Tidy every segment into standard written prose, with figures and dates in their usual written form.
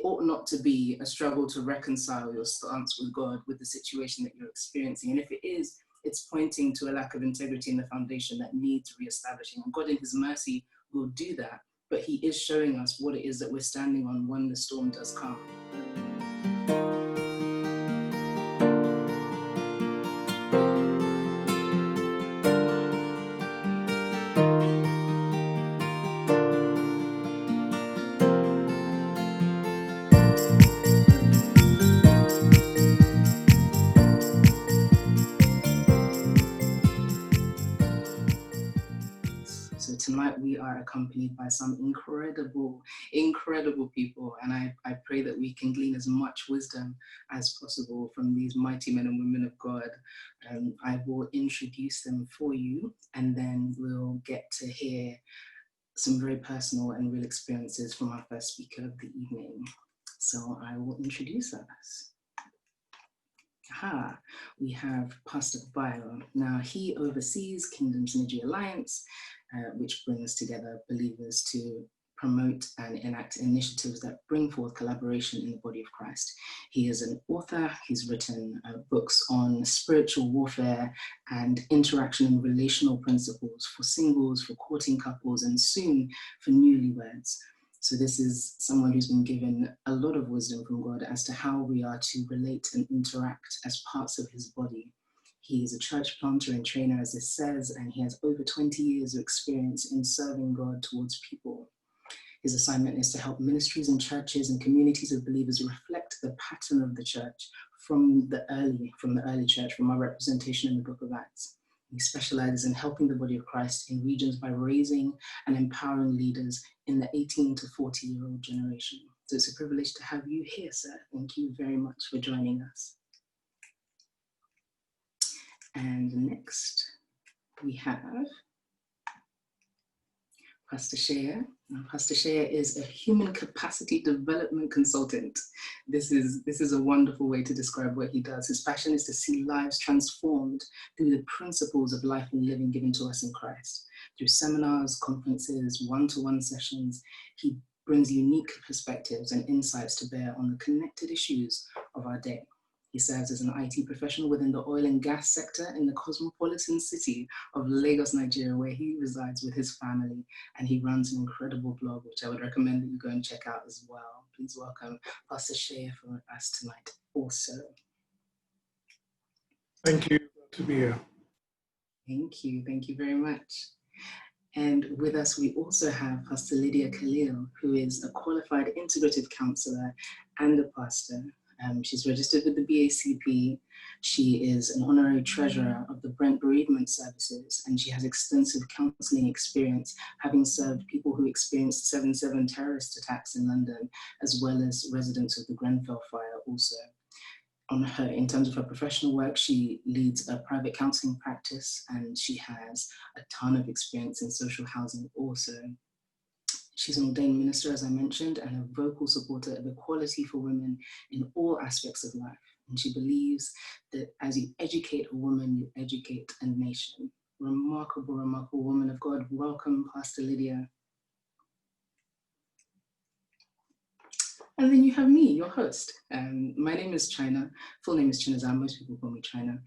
ought not to be a struggle to reconcile your stance with God with the situation that you're experiencing. And if it is, it's pointing to a lack of integrity in the foundation that needs reestablishing. And God in his mercy will do that, but he is showing us what it is that we're standing on when the storm does come. So tonight we are accompanied by some incredible people, and I pray that we can glean as much wisdom as possible from these mighty men and women of God. I will introduce them for you, and then we'll get to hear some very personal and real experiences from our first speaker of the evening. So I will introduce us. We have Pastor Bio. Now, he oversees Kingdom Synergy Alliance, which brings together believers to promote and enact initiatives that bring forth collaboration in the body of Christ. He is an author. He's written books on spiritual warfare and interaction and relational principles for singles, for courting couples, and soon for newlyweds. So this is someone who's been given a lot of wisdom from God as to how we are to relate and interact as parts of his body. He is a church planter and trainer, as it says, and he has over 20 years of experience in serving God towards people. His assignment is to help ministries and churches and communities of believers reflect the pattern of the church from the early church, from our representation in the book of Acts. He specializes in helping the body of Christ in regions by raising and empowering leaders in the 18 to 40-year-old generation. So it's a privilege to have you here, sir. Thank you very much for joining us. And next, we have Pastor Seye. Now, Pastor Seye is a human capacity development consultant. This is a wonderful way to describe what he does. His passion is to see lives transformed through the principles of life and living given to us in Christ. Through seminars, conferences, one-to-one sessions, he brings unique perspectives and insights to bear on the connected issues of our day. He serves as an IT professional within the oil and gas sector in the cosmopolitan city of Lagos, Nigeria, where he resides with his family, and he runs an incredible blog, which I would recommend that you go and check out as well. Please welcome Pastor Seye for us tonight also. Thank you to be here. Thank you very much. And with us, we also have Pastor Lydia Khalil, who is a qualified integrative counselor and a pastor. She's registered with the BACP. She is an honorary treasurer of the Brent Bereavement Services, and she has extensive counseling experience, having served people who experienced 7/7 terrorist attacks in London, as well as residents of the Grenfell fire also. In terms of her professional work, she leads a private counseling practice, and she has a ton of experience in social housing also. She's an ordained minister, as I mentioned, and a vocal supporter of equality for women in all aspects of life. And she believes that as you educate a woman, you educate a nation. Remarkable woman of God. Welcome, Pastor Lydia. And then you have me, your host. My name is China. Full name is Chinazam. Most people call me China.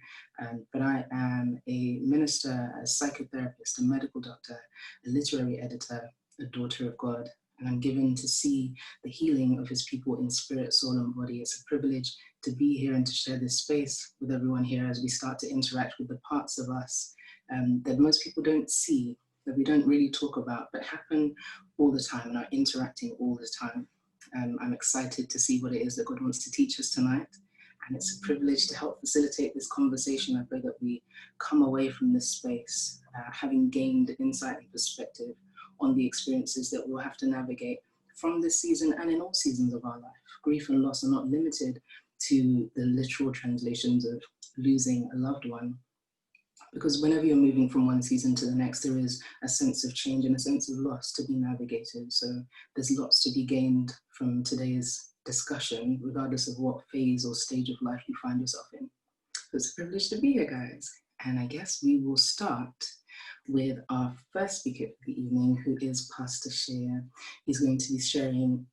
But I am a minister, a psychotherapist, a medical doctor, a literary editor, a daughter of God. And I'm given to see the healing of his people in spirit, soul, and body. It's a privilege to be here and to share this space with everyone here as we start to interact with the parts of us that most people don't see, that we don't really talk about, but happen all the time and are interacting all the time. I'm excited to see what it is that God wants to teach us tonight. And it's a privilege to help facilitate this conversation. I pray that we come away from this space having gained insight and perspective on the experiences that we'll have to navigate from this season and in all seasons of our life. Grief and loss are not limited to the literal translations of losing a loved one, because whenever you're moving from one season to the next, there is a sense of change and a sense of loss to be navigated. So there's lots to be gained from today's discussion, regardless of what phase or stage of life you find yourself in. So it's a privilege to be here, guys. And I guess we will start with our first speaker of the evening, who is Pastor Seye. He's going to be sharing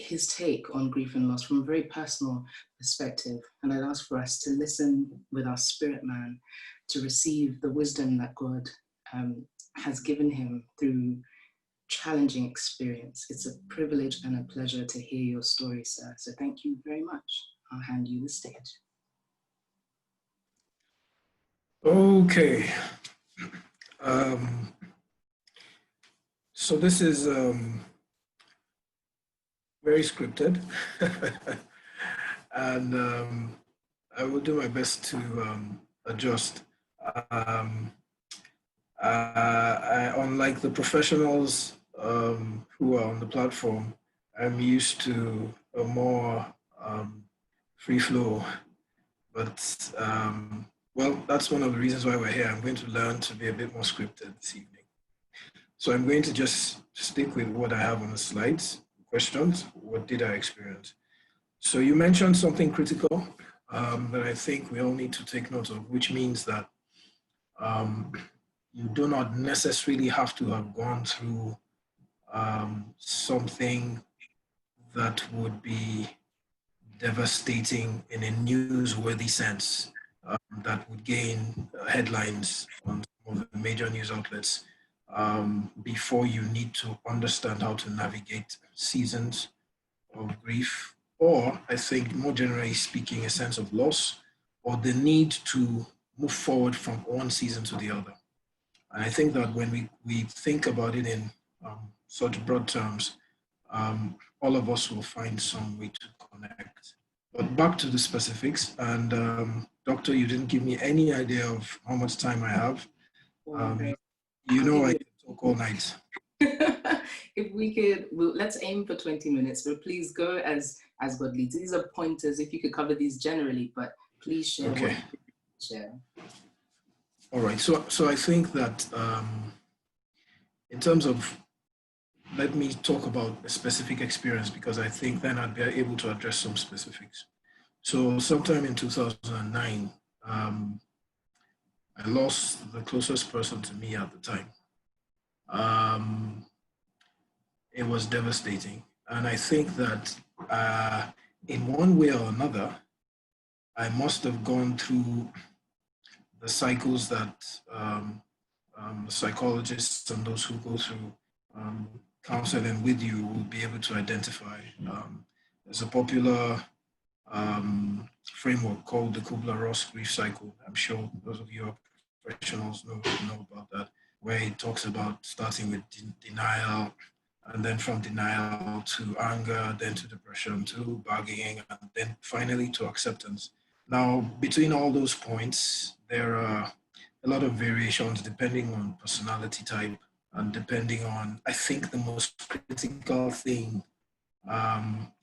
his take on grief and loss from a very personal perspective. And I'd ask for us to listen with our spirit man to receive the wisdom that God has given him through challenging experience. It's a privilege and a pleasure to hear your story, sir. So thank you very much. I'll hand you the stage. Okay. So this is very scripted, and I will do my best to adjust. Unlike the professionals who are on the platform, I'm used to a more free flow, but well, that's one of the reasons why we're here. I'm going to learn to be a bit more scripted this evening. So I'm going to just stick with what I have on the slides. Questions, what did I experience? So you mentioned something critical that I think we all need to take note of, which means that you do not necessarily have to have gone through something that would be devastating in a newsworthy sense, that would gain headlines on some of the major news outlets before you need to understand how to navigate seasons of grief, or I think more generally speaking, a sense of loss, or the need to move forward from one season to the other. And I think that when we think about it in such broad terms, all of us will find some way to connect. But back to the specifics, and Doctor, you didn't give me any idea of how much time I have. You know I can talk all night. If we could, let's aim for 20 minutes, but please go as God leads. These are pointers, if you could cover these generally, but please share what you share. All right, so I think that in terms of, let me talk about a specific experience, because I think then I'd be able to address some specifics. So sometime in 2009, I lost the closest person to me at the time. It was devastating. And I think that in one way or another, I must have gone through the cycles that psychologists and those who go through counseling with you will be able to identify. There's a popular framework called the Kubler-Ross grief cycle. I'm sure those of you who are professionals know about that, where it talks about starting with denial, and then from denial to anger, then to depression, to bargaining, and then finally to acceptance. Now, between all those points, there are a lot of variations depending on personality type and depending on, I think the most critical thing,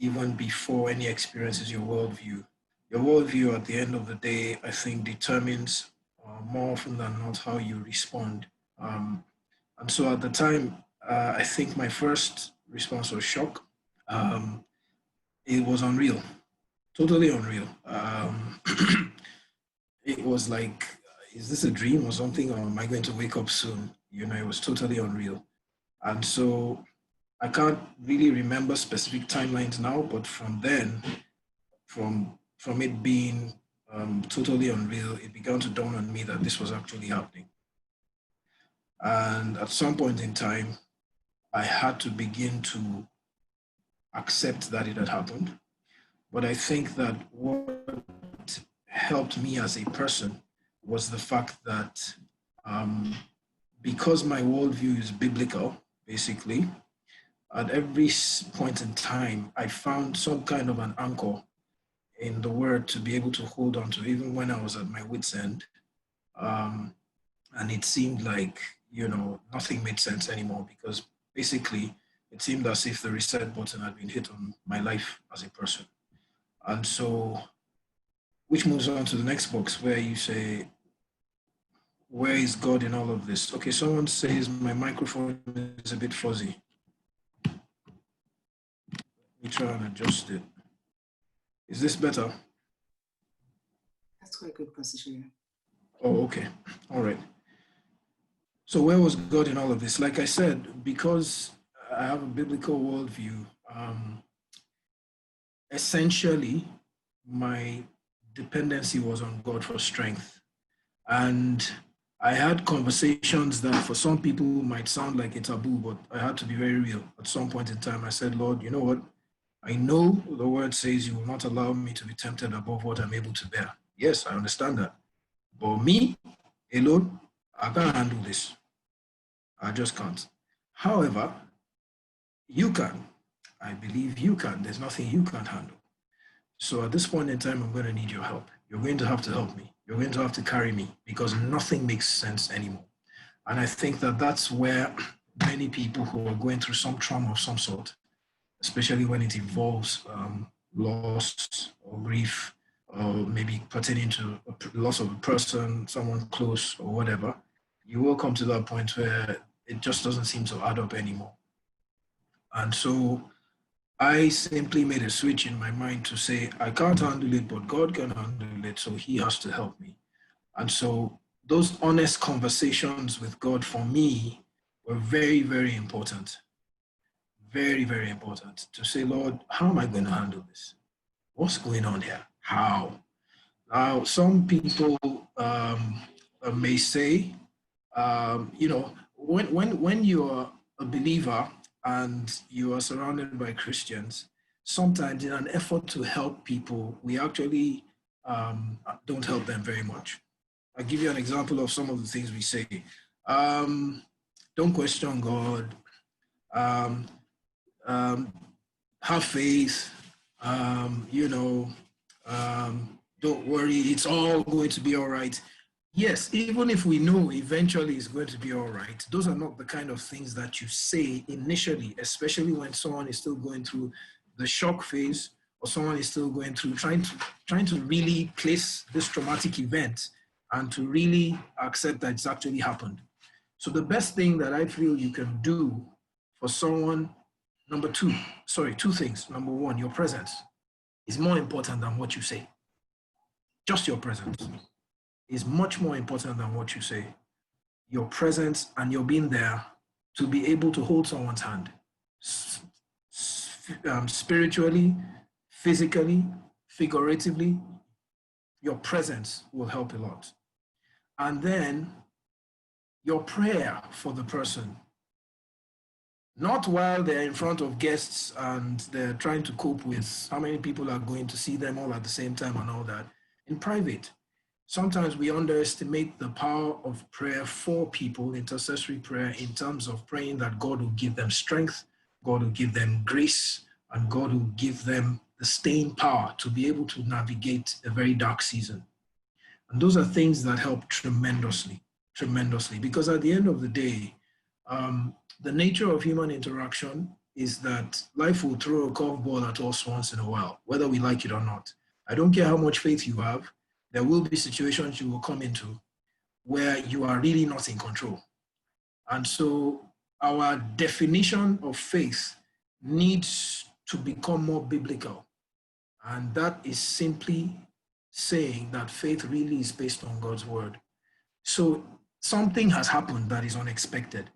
even before any experience, is your worldview. Your worldview at the end of the day, I think, determines more often than not how you respond. And so at the time, I think my first response was shock. It was unreal, totally unreal. It was like, is this a dream or something, or am I going to wake up soon? You know, it was totally unreal. And so I can't really remember specific timelines now, but from then, from it being totally unreal, it began to dawn on me that this was actually happening. And at some point in time, I had to begin to accept that it had happened. But I think that what helped me as a person was the fact that because my worldview is biblical, basically, at every point in time, I found some kind of an anchor in the word to be able to hold on to, even when I was at my wit's end. And it seemed like, you know, nothing made sense anymore, because basically it seemed as if the reset button had been hit on my life as a person. And so, which moves on to the next box where you say, where is God in all of this? Okay, someone says my microphone is a bit fuzzy. Let me try and adjust it. Is this better? That's quite good, Pastor. Oh, okay. All right. So where was God in all of this? Like I said, because I have a biblical worldview, essentially, my dependency was on God for strength. And I had conversations that for some people might sound like a taboo, but I had to be very real. At some point in time, I said, Lord, you know what? I know the word says you will not allow me to be tempted above what I'm able to bear. Yes, I understand that. But me alone, I can't handle this. I just can't. However, you can. I believe you can. There's nothing you can't handle. So at this point in time, I'm going to need your help. You're going to have to help me. You're going to have to carry me because nothing makes sense anymore. And I think that that's where many people who are going through some trauma of some sort, especially when it involves loss or grief, or maybe pertaining to a loss of a person, someone close or whatever, you will come to that point where it just doesn't seem to add up anymore. And so I simply made a switch in my mind to say, I can't handle it, but God can handle it, so he has to help me. And so those honest conversations with God for me were very, very important. Very, very important to say, Lord, how am I going to handle this? What's going on here? How? Now, some people may say, when you are a believer and you are surrounded by Christians, sometimes in an effort to help people, we actually don't help them very much. I'll give you an example of some of the things we say. Don't question God. Um, have faith. Don't worry. It's all going to be all right. Yes, even if we know eventually it's going to be all right, those are not the kind of things that you say initially, especially when someone is still going through the shock phase or someone is still going through trying to really place this traumatic event and to really accept that it's actually happened. So the best thing that I feel you can do for someone, two things. Number one, your presence is more important than what you say. Just your presence is much more important than what you say. Your presence and your being there to be able to hold someone's hand spiritually, physically, figuratively, your presence will help a lot. And then your prayer for the person, not while they're in front of guests and they're trying to cope with how many people are going to see them all at the same time and all that, in private. Sometimes we underestimate the power of prayer for people, intercessory prayer, in terms of praying that God will give them strength, God will give them grace, and God will give them the staying power to be able to navigate a very dark season. And those are things that help tremendously, because at the end of the day, the nature of human interaction is that life will throw a curveball at us once in a while, whether we like it or not. I don't care how much faith you have, there will be situations you will come into where you are really not in control. And so our definition of faith needs to become more biblical. And that is simply saying that faith really is based on God's word. So something has happened that is unexpected.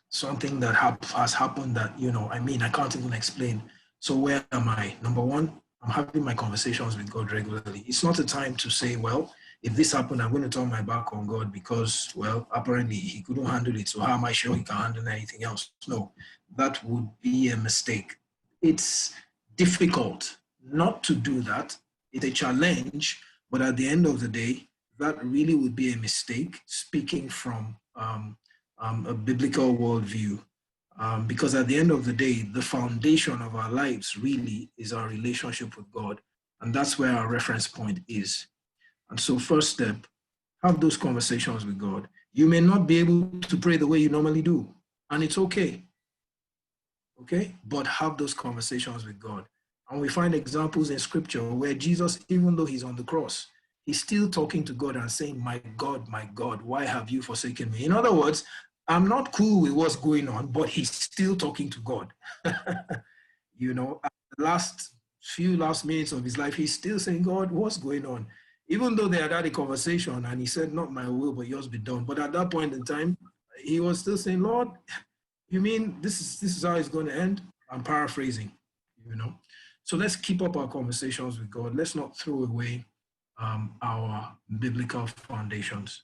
Something that has happened that, I can't even explain. So where am I? Number one, I'm having my conversations with God regularly. It's not a time to say, well, if this happened, I'm going to turn my back on God because, well, apparently he couldn't handle it. So how am I sure he can handle anything else? No, that would be a mistake. It's difficult not to do that. It's a challenge, but at the end of the day, that really would be a mistake, speaking from a biblical worldview. Because at the end of the day, the foundation of our lives really is our relationship with God. And that's where our reference point is. And so first step, have those conversations with God. You may not be able to pray the way you normally do, and it's okay. Okay? But have those conversations with God. And we find examples in scripture where Jesus, even though he's on the cross, he's still talking to God and saying, my God, why have you forsaken me? In other words, I'm not cool with what's going on, but he's still talking to God. At the last minutes of his life, he's still saying, God, what's going on? Even though they had a conversation and he said, not my will, but yours be done. But at that point in time, he was still saying, Lord, you mean this is how it's going to end? I'm paraphrasing, So let's keep up our conversations with God. Let's not throw away our biblical foundations.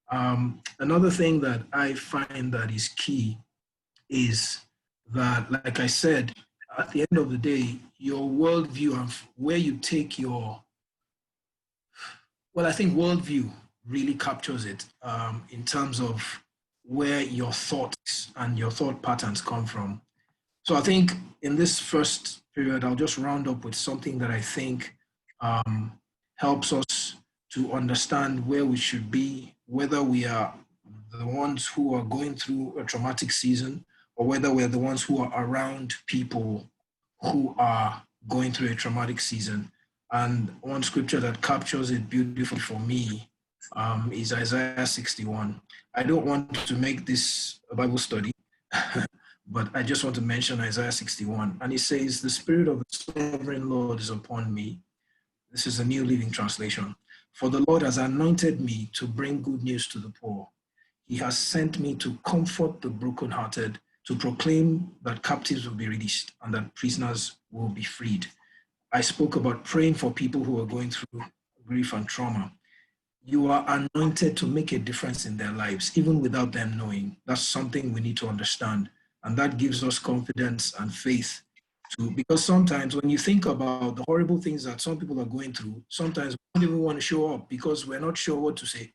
Another thing that I find that is key is that, like I said, at the end of the day, your worldview and where you take your, well, I think worldview really captures it in terms of where your thoughts and your thought patterns come from. So I think in this first period, I'll just round up with something that I think helps us to understand where we should be, whether we are the ones who are going through a traumatic season or whether we're the ones who are around people who are going through a traumatic season. And one scripture that captures it beautifully for me is Isaiah 61. I don't want to make this a Bible study, but I just want to mention Isaiah 61. And it says, "The Spirit of the Sovereign Lord is upon me." This is a New Living Translation. "For the Lord has anointed me to bring good news to the poor. He has sent me to comfort the brokenhearted, to proclaim that captives will be released and that prisoners will be freed." I spoke about praying for people who are going through grief and trauma. You are anointed to make a difference in their lives, even without them knowing. That's something we need to understand. And that gives us confidence and faith too. Because sometimes when you think about the horrible things that some people are going through, sometimes we don't even want to show up because we're not sure what to say,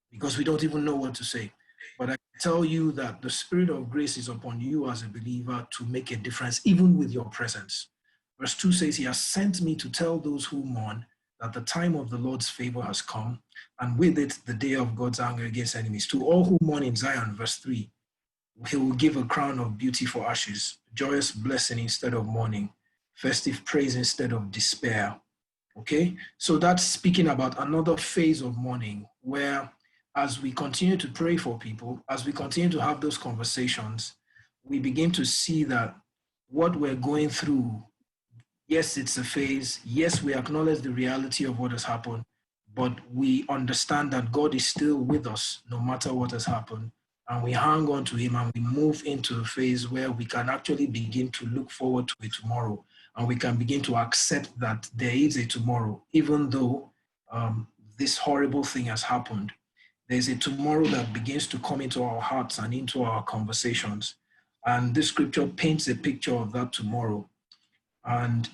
because we don't even know what to say. But I tell you that the Spirit of grace is upon you as a believer to make a difference, even with your presence. Verse 2 says, "He has sent me to tell those who mourn that the time of the Lord's favor has come, and with it the day of God's anger against enemies. To all who mourn in Zion," verse 3, "he will give a crown of beauty for ashes, joyous blessing instead of mourning, festive praise instead of despair." Okay, so that's speaking about another phase of mourning where, as we continue to pray for people, as we continue to have those conversations, we begin to see that what we're going through, yes, it's a phase. Yes, we acknowledge the reality of what has happened, but we understand that God is still with us no matter what has happened. And we hang on to him and we move into a phase where we can actually begin to look forward to a tomorrow. And we can begin to accept that there is a tomorrow, even though this horrible thing has happened. There's a tomorrow that begins to come into our hearts and into our conversations. And this scripture paints a picture of that tomorrow. And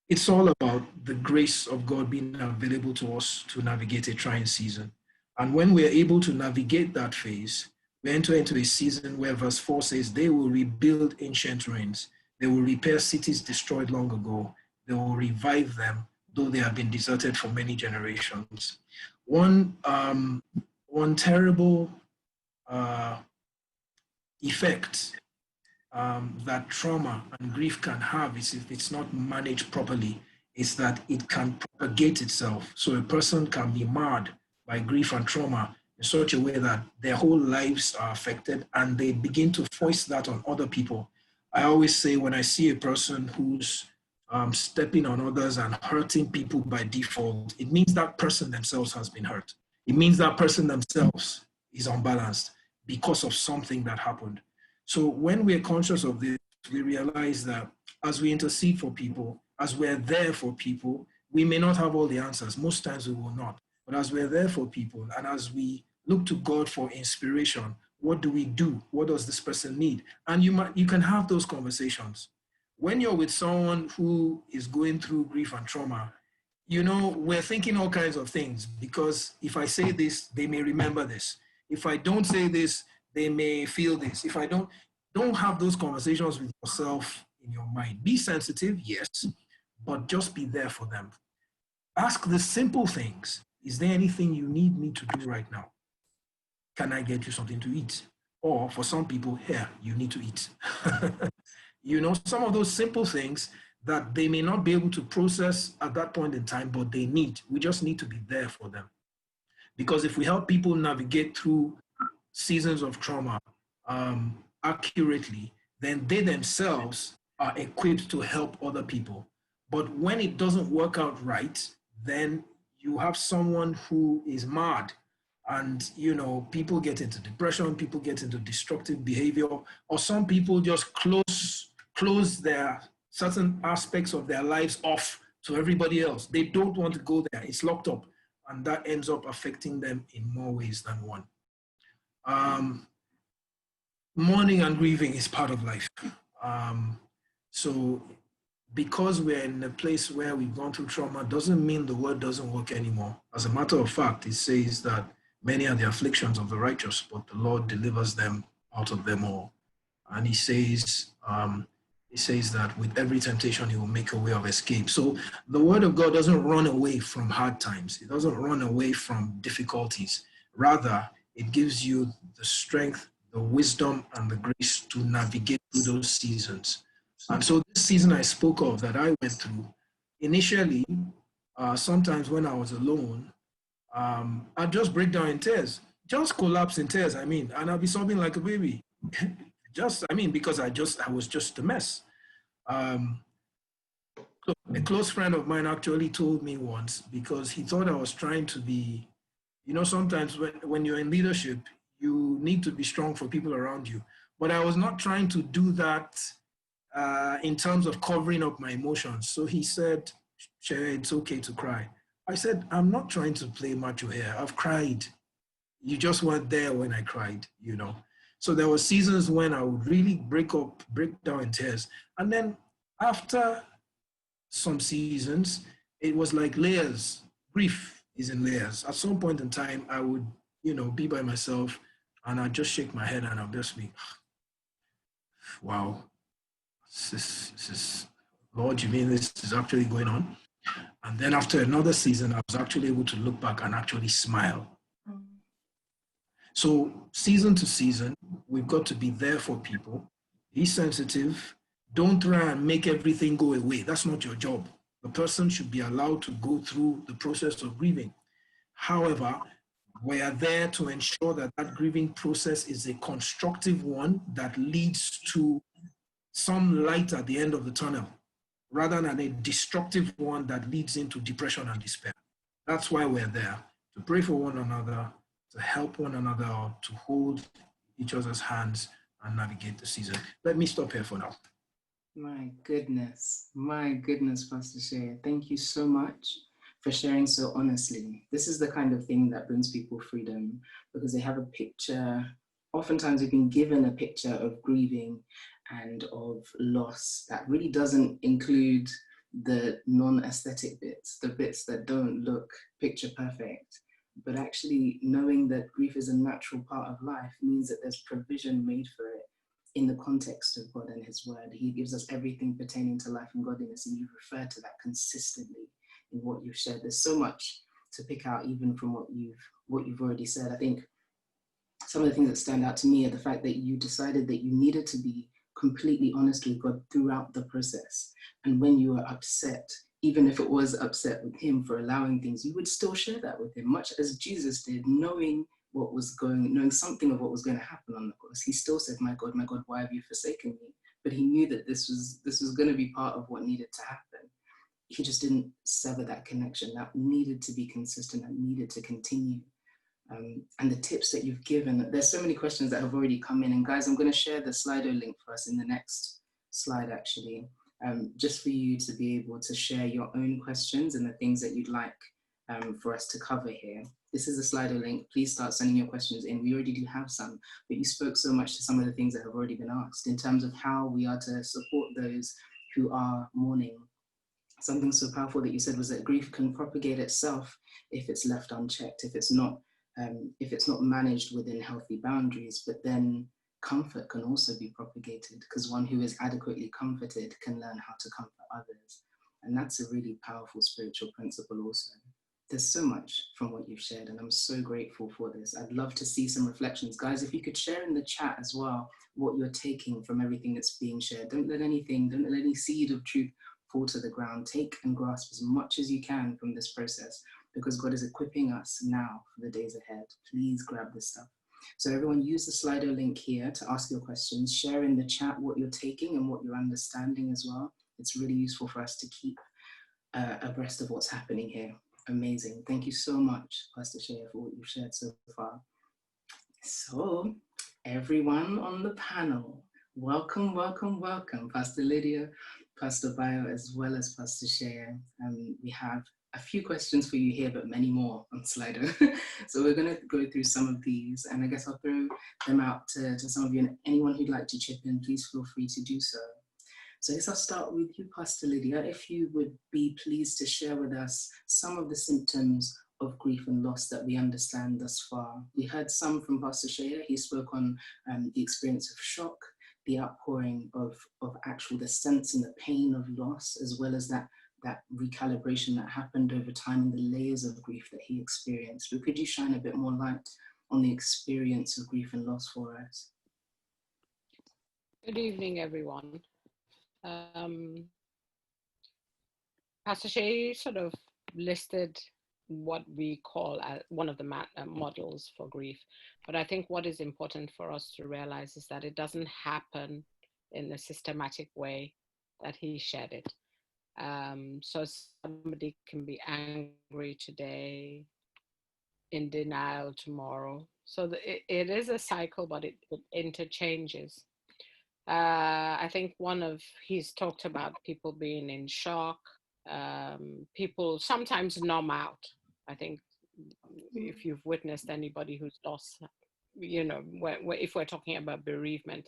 it's all about the grace of God being available to us to navigate a trying season. And when we're able to navigate that phase, we enter into a season where verse 4 says, "They will rebuild ancient ruins. They will repair cities destroyed long ago. They will revive them, though they have been deserted for many generations." One terrible effect that trauma and grief can have is, if it's not managed properly, is that it can propagate itself. So a person can be marred by grief and trauma in such a way that their whole lives are affected and they begin to foist that on other people. I always say, when I see a person who's stepping on others and hurting people by default, it means that person themselves has been hurt. It means that person themselves is unbalanced because of something that happened. So when we're conscious of this, we realize that as we intercede for people, as we're there for people, we may not have all the answers. Most times we will not. But as we're there for people and as we look to God for inspiration, what do we do? What does this person need? And you can have those conversations. When you're with someone who is going through grief and trauma, we're thinking all kinds of things, because if I say this, they may remember this. If I don't say this, they may feel this. If I don't have those conversations with yourself in your mind. Be sensitive, yes, but just be there for them. Ask the simple things. Is there anything you need me to do right now? Can I get you something to eat? Or for some people, here, you need to eat. Some of those simple things that they may not be able to process at that point in time, but they need. We just need to be there for them. Because if we help people navigate through seasons of trauma accurately, then they themselves are equipped to help other people. But when it doesn't work out right, then you have someone who is mad, and people get into depression, people get into destructive behavior, or some people just close their certain aspects of their lives off to everybody else. They don't want to go there. It's locked up. And that ends up affecting them in more ways than one. Mourning and grieving is part of life. So because we're in a place where we've gone through trauma doesn't mean the word doesn't work anymore. As a matter of fact, it says that many are the afflictions of the righteous, but the Lord delivers them out of them all. And he says that with every temptation, he will make a way of escape. So the word of God doesn't run away from hard times. It doesn't run away from difficulties. Rather, it gives you the strength, the wisdom, and the grace to navigate through those seasons. And so this season I spoke of that I went through, initially, sometimes when I was alone, I'd just break down in tears, just collapse in tears, and I'd be sobbing like a baby. Because I was just a mess. So a close friend of mine actually told me once, because he thought I was trying to be, sometimes when you're in leadership, you need to be strong for people around you. But I was not trying to do that in terms of covering up my emotions. So he said, Seye, it's okay to cry. I said, I'm not trying to play macho here. I've cried. You just weren't there when I cried, So there were seasons when I would really break down in tears. And then after some seasons, it was like layers. Grief is in layers. At some point in time, I would, be by myself and I'd just shake my head and I'd just be, wow, this is, Lord, you mean this is actually going on? And then after another season, I was actually able to look back and actually smile. So season to season, we've got to be there for people. Be sensitive. Don't try and make everything go away. That's not your job. The person should be allowed to go through the process of grieving. However, we are there to ensure that that grieving process is a constructive one that leads to some light at the end of the tunnel, rather than a destructive one that leads into depression and despair. That's why we're there, to pray for one another, to help one another out, to hold each other's hands and navigate the season. Let me stop here for now. My goodness, Pastor Seye. Thank you so much for sharing so honestly. This is the kind of thing that brings people freedom, because they have a picture. Oftentimes we've been given a picture of grieving and of loss that really doesn't include the non-aesthetic bits, the bits that don't look picture perfect. But actually knowing that grief is a natural part of life means that there's provision made for it in the context of God and his word. He gives us everything pertaining to life and godliness, and you refer to that consistently in what you've shared. There's so much to pick out even from what you've already said. I think some of the things that stand out to me are the fact that you decided that you needed to be completely honest with God throughout the process. And when you were upset, even if it was upset with him for allowing things, you would still share that with him, much as Jesus did, knowing something of what was going to happen on the cross. He still said, my God, why have you forsaken me? But he knew that this was going to be part of what needed to happen. He just didn't sever that connection. That needed to be consistent, that needed to continue. And the tips that you've given, there's so many questions that have already come in. And guys, I'm going to share the Slido link for us in the next slide, actually, just for you to be able to share your own questions and the things that you'd like for us to cover here. This is the Slido link. Please start sending your questions in. We already do have some, but you spoke so much to some of the things that have already been asked in terms of how we are to support those who are mourning. Something so powerful that you said was that grief can propagate itself if it's left unchecked, if it's not managed within healthy boundaries. But then comfort can also be propagated, because one who is adequately comforted can learn how to comfort others. And that's a really powerful spiritual principle also. There's so much from what you've shared, and I'm so grateful for this. I'd love to see some reflections. Guys, if you could share in the chat as well what you're taking from everything that's being shared. Don't let any seed of truth fall to the ground. Take and grasp as much as you can from this process, because God is equipping us now for the days ahead. Please grab this stuff. So everyone, use the Slido link here to ask your questions. Share in the chat what you're taking and what you're understanding as well. It's really useful for us to keep abreast of what's happening here. Amazing. Thank you so much, Pastor Seye, for what you've shared so far. So everyone on the panel, welcome, welcome, welcome. Pastor Lydia, Pastor Bayo as well as Pastor Seye. We have a few questions for you here, but many more on Slido. So we're going to go through some of these, and I guess I'll throw them out to some of you. And anyone who'd like to chip in, please feel free to do so. So I guess I'll start with you, Pastor Lydia. If you would be pleased to share with us some of the symptoms of grief and loss that we understand thus far. We heard some from Pastor Seye. He spoke on the experience of shock, the outpouring of actual the sense and the pain of loss, as well as that recalibration that happened over time and the layers of grief that he experienced. But could you shine a bit more light on the experience of grief and loss for us? Good evening, everyone. Pastor Seye sort of listed what we call one of the models for grief. But I think what is important for us to realize is that it doesn't happen in a systematic way that he shared it. So somebody can be angry today, in denial tomorrow. So it is a cycle, but it interchanges. I think he's talked about people being in shock. People sometimes numb out. I think if you've witnessed anybody who's lost, if we're talking about bereavement,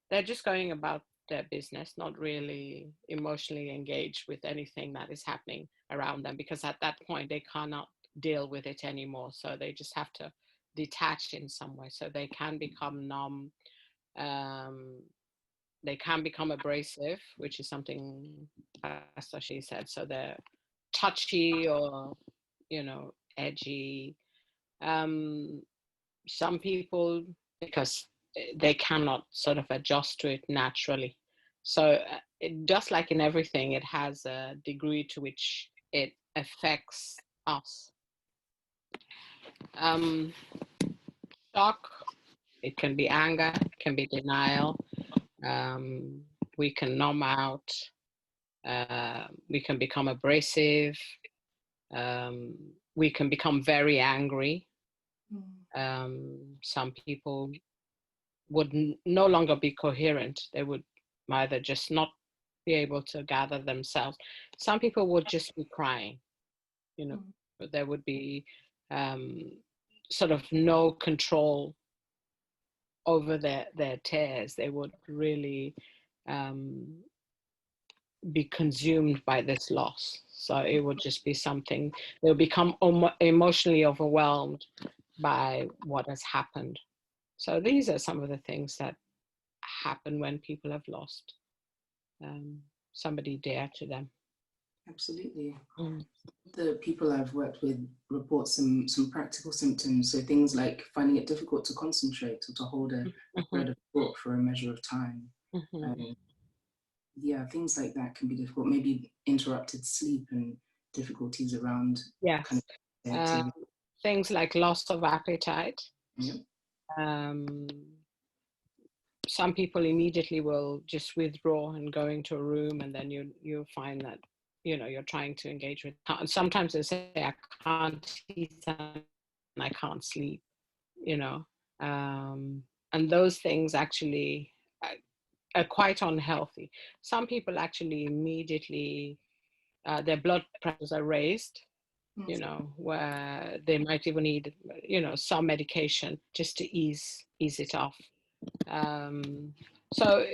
they're just going about their business, not really emotionally engaged with anything that is happening around them, because at that point they cannot deal with it anymore. So they just have to detach in some way. So they can become numb. They can become abrasive, which is something Pastor Seye said. So they're touchy or, edgy. Some people, because they cannot sort of adjust to it naturally. So just like in everything, it has a degree to which it affects us. Shock, it can be anger, it can be denial. We can numb out, we can become abrasive, we can become very angry. Some people would no longer be coherent. They would either just not be able to gather themselves. Some people would just be crying, there would be sort of no control over their tears. They would really be consumed by this loss. So it would just be something, they'll become emotionally overwhelmed by what has happened. So these are some of the things that happen when people have lost somebody dear to them. Absolutely. The people I've worked with report some practical symptoms. So things like finding it difficult to concentrate or to hold a thread of thought for a measure of time. Things like that can be difficult. Maybe interrupted sleep and difficulties around. Yes. Things like loss of appetite. Yep. Some people immediately will just withdraw and go into a room, and then you find that you're trying to engage with. Sometimes they say, I can't eat and I can't sleep, and those things actually are quite unhealthy. Some people actually immediately, their blood pressures are raised, where they might even need, some medication just to ease it off. So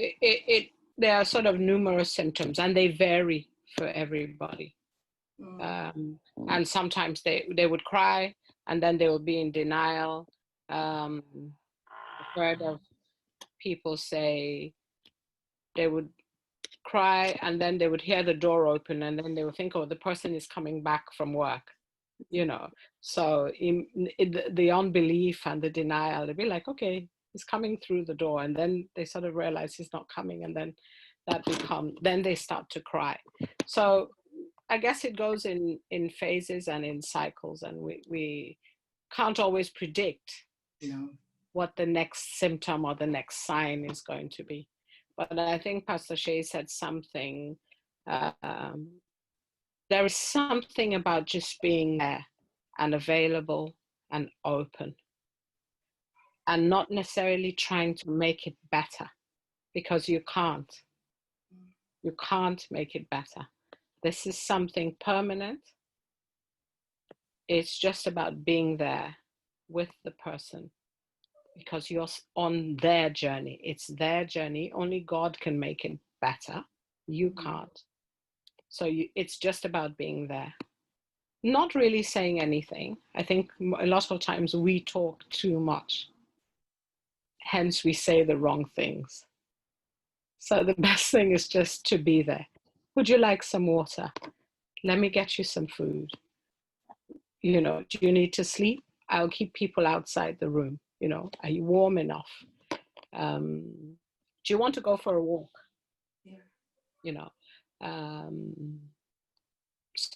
there are sort of numerous symptoms, and they vary for everybody. And sometimes they would cry, and then they would be in denial. I've heard of people say they would cry, and then they would hear the door open, and then they would think, oh, the person is coming back from work, So the unbelief and the denial, they'd be like, okay, he's coming through the door, and then they sort of realize he's not coming, and then then they start to cry. So I guess it goes in phases and in cycles, and we can't always predict what the next symptom or the next sign is going to be. But I think Pastor Seye said something, there is something about just being there and available and open, and not necessarily trying to make it better, because you can't. You can't make it better. This is something permanent. It's just about being there with the person, because you're on their journey. It's their journey. Only God can make it better. You can't. So it's just about being there. Not really saying anything. I think a lot of times we talk too much. Hence, we say the wrong things. So the best thing is just to be there. Would you like some water? Let me get you some food. You know, do you need to sleep? I'll keep people outside the room. You know, are you warm enough? Do you want to go for a walk? Yeah. You know,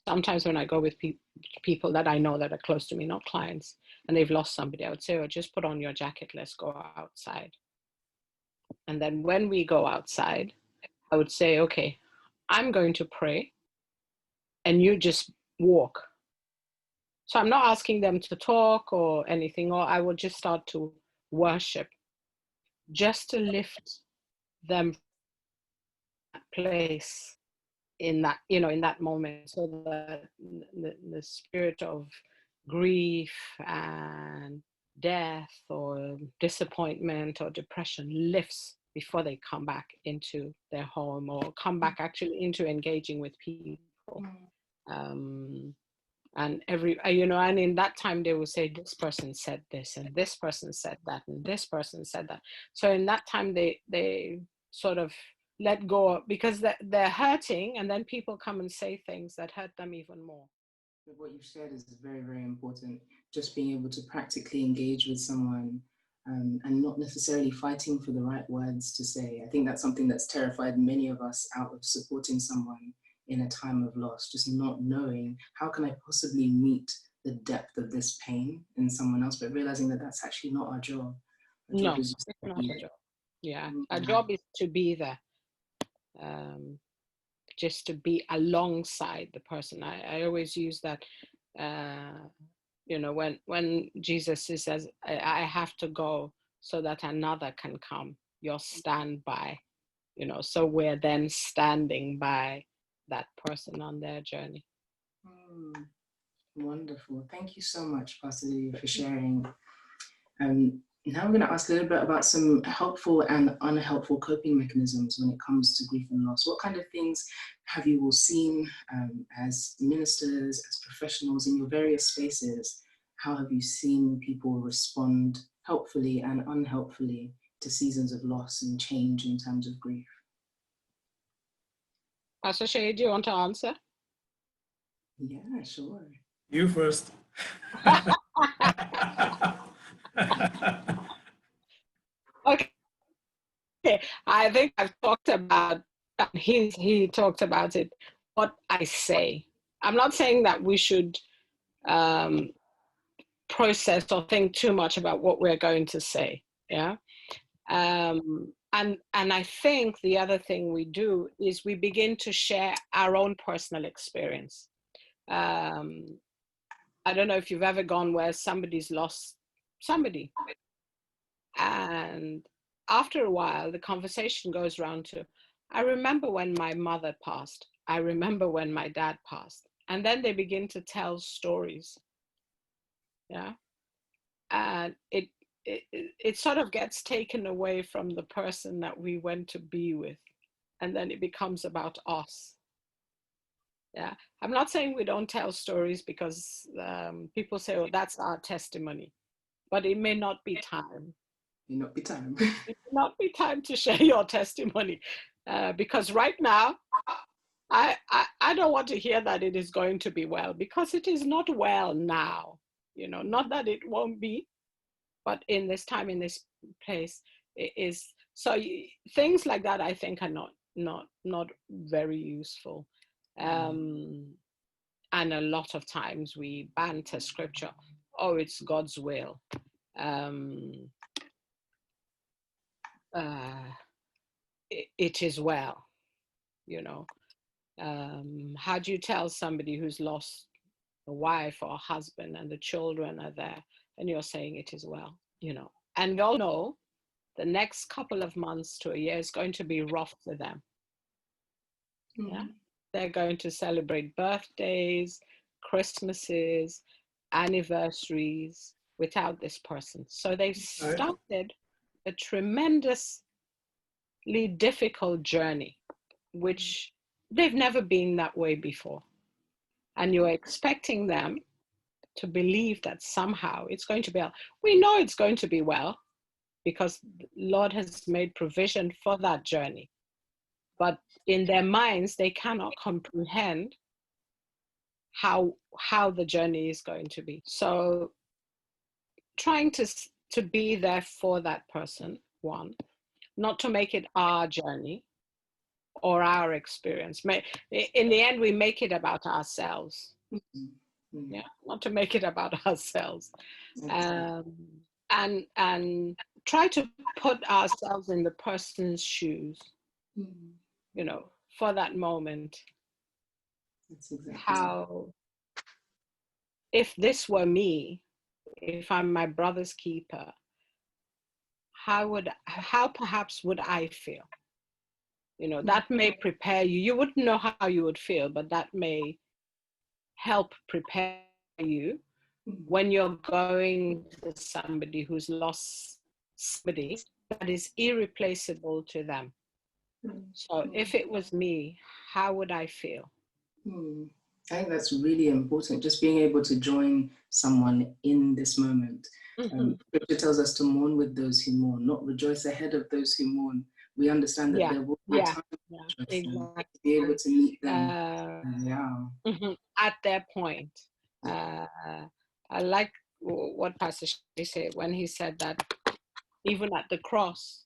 sometimes when I go with people that I know that are close to me, not clients, and they've lost somebody, I would say, oh, just put on your jacket, let's go outside. And then when we go outside, I would say, okay, I'm going to pray and you just walk. So I'm not asking them to talk or anything, or I will just start to worship, just to lift them from that place in that, you know, in that moment, so that the spirit of grief and death or disappointment or depression lifts before they come back into their home or come back actually into engaging with people. And every, you know, and in that time they will say, this person said this and this person said that and this person said that. So in that time they sort of let go, because they're hurting, and then people come and say things that hurt them even more. What you've shared is very, very important. Just being able to practically engage with someone and not necessarily fighting for the right words to say. I think that's something that's terrified many of us out of supporting someone in a time of loss, just not knowing how can I possibly meet the depth of this pain in someone else, but realizing that that's actually not our job. Our job is just it's not a job. Yeah, Mm-hmm. our job is to be there. Just to be alongside the person. I always use that, you know, when Jesus says, I have to go so that another can come, you're standby, you know, so we're then standing by that person on their journey. Wonderful. Thank you so much, Pastor Lydia, for sharing. Now I'm going to ask a little bit about some helpful and unhelpful coping mechanisms when it comes to grief and loss. What kind of things have you all seen as ministers, as professionals in your various spaces? How have you seen people respond helpfully and unhelpfully to seasons of loss and change in terms of grief? Pastor Seye, do you want to answer? Yeah, sure. You first. Okay, I think I've talked about, he talked about it, what I say. I'm not saying that we should process or think too much about what we're going to say, yeah? And I think the other thing we do is we begin to share our own personal experience. I don't know if you've ever gone where somebody's lost somebody, and after a while, the conversation goes around to, I remember when my mother passed. I remember when my dad passed. And then they begin to tell stories. Yeah. And it sort of gets taken away from the person that we went to be with. And then it becomes about us. Yeah. I'm not saying we don't tell stories, because people say, oh, that's our testimony. But it may not be time. May not be time. It will not be time to share your testimony, because right now, I don't want to hear that it is going to be well, because it is not well now. You know, not that it won't be, but in this time, in this place, it is. So things like that, I think, are not very useful. And a lot of times we banter scripture. Oh, it's God's will. It is well, you know. How do you tell somebody who's lost a wife or a husband and the children are there and you're saying it is well, you know? And we all know the next couple of months to a year is going to be rough for them. Yeah, they're going to celebrate birthdays, Christmases, anniversaries without this person. So they've started a tremendously difficult journey, which they've never been that way before. And you're expecting them to believe that somehow it's going to be well. We know it's going to be well because the Lord has made provision for that journey. But in their minds, they cannot comprehend how the journey is going to be. So trying to be there for that person, one, not to make it our journey or our experience. In the end, we make it about ourselves. Yeah, not to make it about ourselves. And try to put ourselves in the person's shoes, you know, for that moment. That's exactly How, if this were me, if I'm my brother's keeper, how perhaps would I feel? You know, that may prepare you. You wouldn't know how you would feel, but that may help prepare you when you're going to somebody who's lost somebody that is irreplaceable to them. So if it was me, how would I feel? I think that's really important, just being able to join someone in this moment. Scripture tells us to mourn with those who mourn, not rejoice ahead of those who mourn. We understand that there will be time to be able to meet them at their point. I like what Pastor Seye said when he said that even at the cross,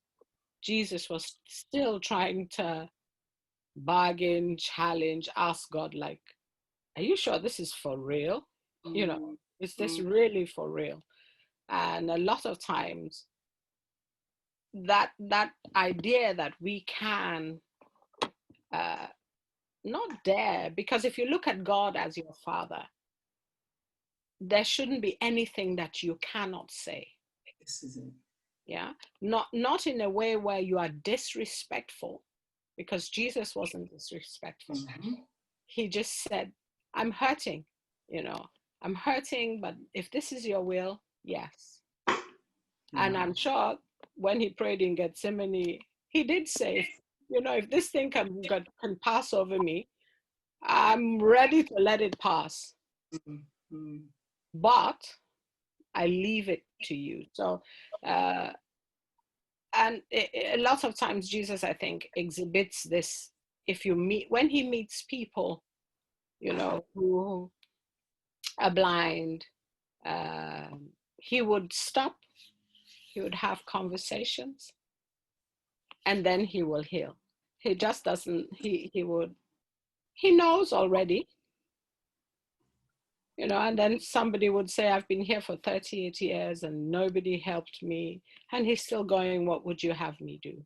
Jesus was still trying to bargain, challenge, ask God, like, are you sure this is for real? You know, is this really for real? And a lot of times that idea that we can not dare, because if you look at God as your father, there shouldn't be anything that you cannot say. This is it. Yeah, not in a way where you are disrespectful, because Jesus wasn't disrespectful. He just said, I'm hurting, you know, I'm hurting, but if this is your will, yes. And I'm sure when he prayed in Gethsemane, he did say, you know, if this thing can pass over me, I'm ready to let it pass. But I leave it to you. So, and a lot of times Jesus, I think, exhibits this. When he meets people, you know, who are blind, he would stop, he would have conversations, and then he will heal. He just doesn't, he knows already, you know, and then somebody would say, I've been here for 38 years and nobody helped me. And he's still going, what would you have me do?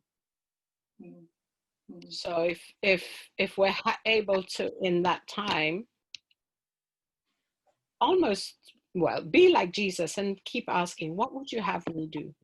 So if we're able to, in that time, almost, well, be like Jesus and keep asking, what would you have me do?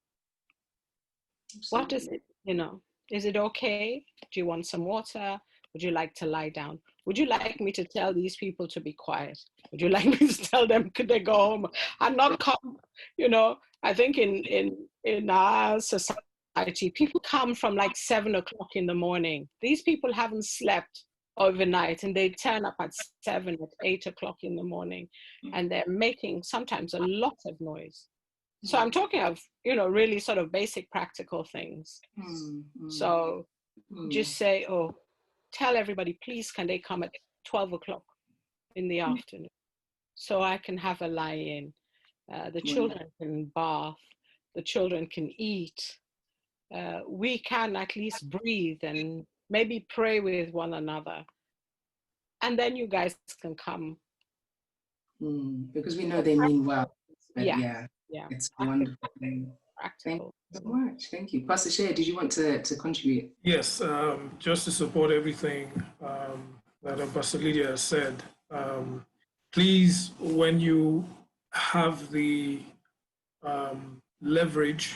What is it, you know, is it okay? Do you want some water? Would you like to lie down? Would you like me to tell these people to be quiet? Would you like me to tell them could they go home and not come? You know, I think in our society, people come from like 7 o'clock in the morning. These people haven't slept overnight and they turn up at 7 or 8 o'clock in the morning and they're making sometimes a lot of noise. So I'm talking of, you know, really sort of basic practical things. So just say, oh, tell everybody, please, can they come at 12 o'clock in the afternoon so I can have a lie-in. The children can bath, the children can eat. We can at least breathe and maybe pray with one another. And then you guys can come. Because we know they mean well. Yeah. It's a wonderful thing. Practical. Thank you so much. Thank you. Pastor Seye, did you want to contribute? Yes, just to support everything that Pastor Lydia has said. Please, when you have the leverage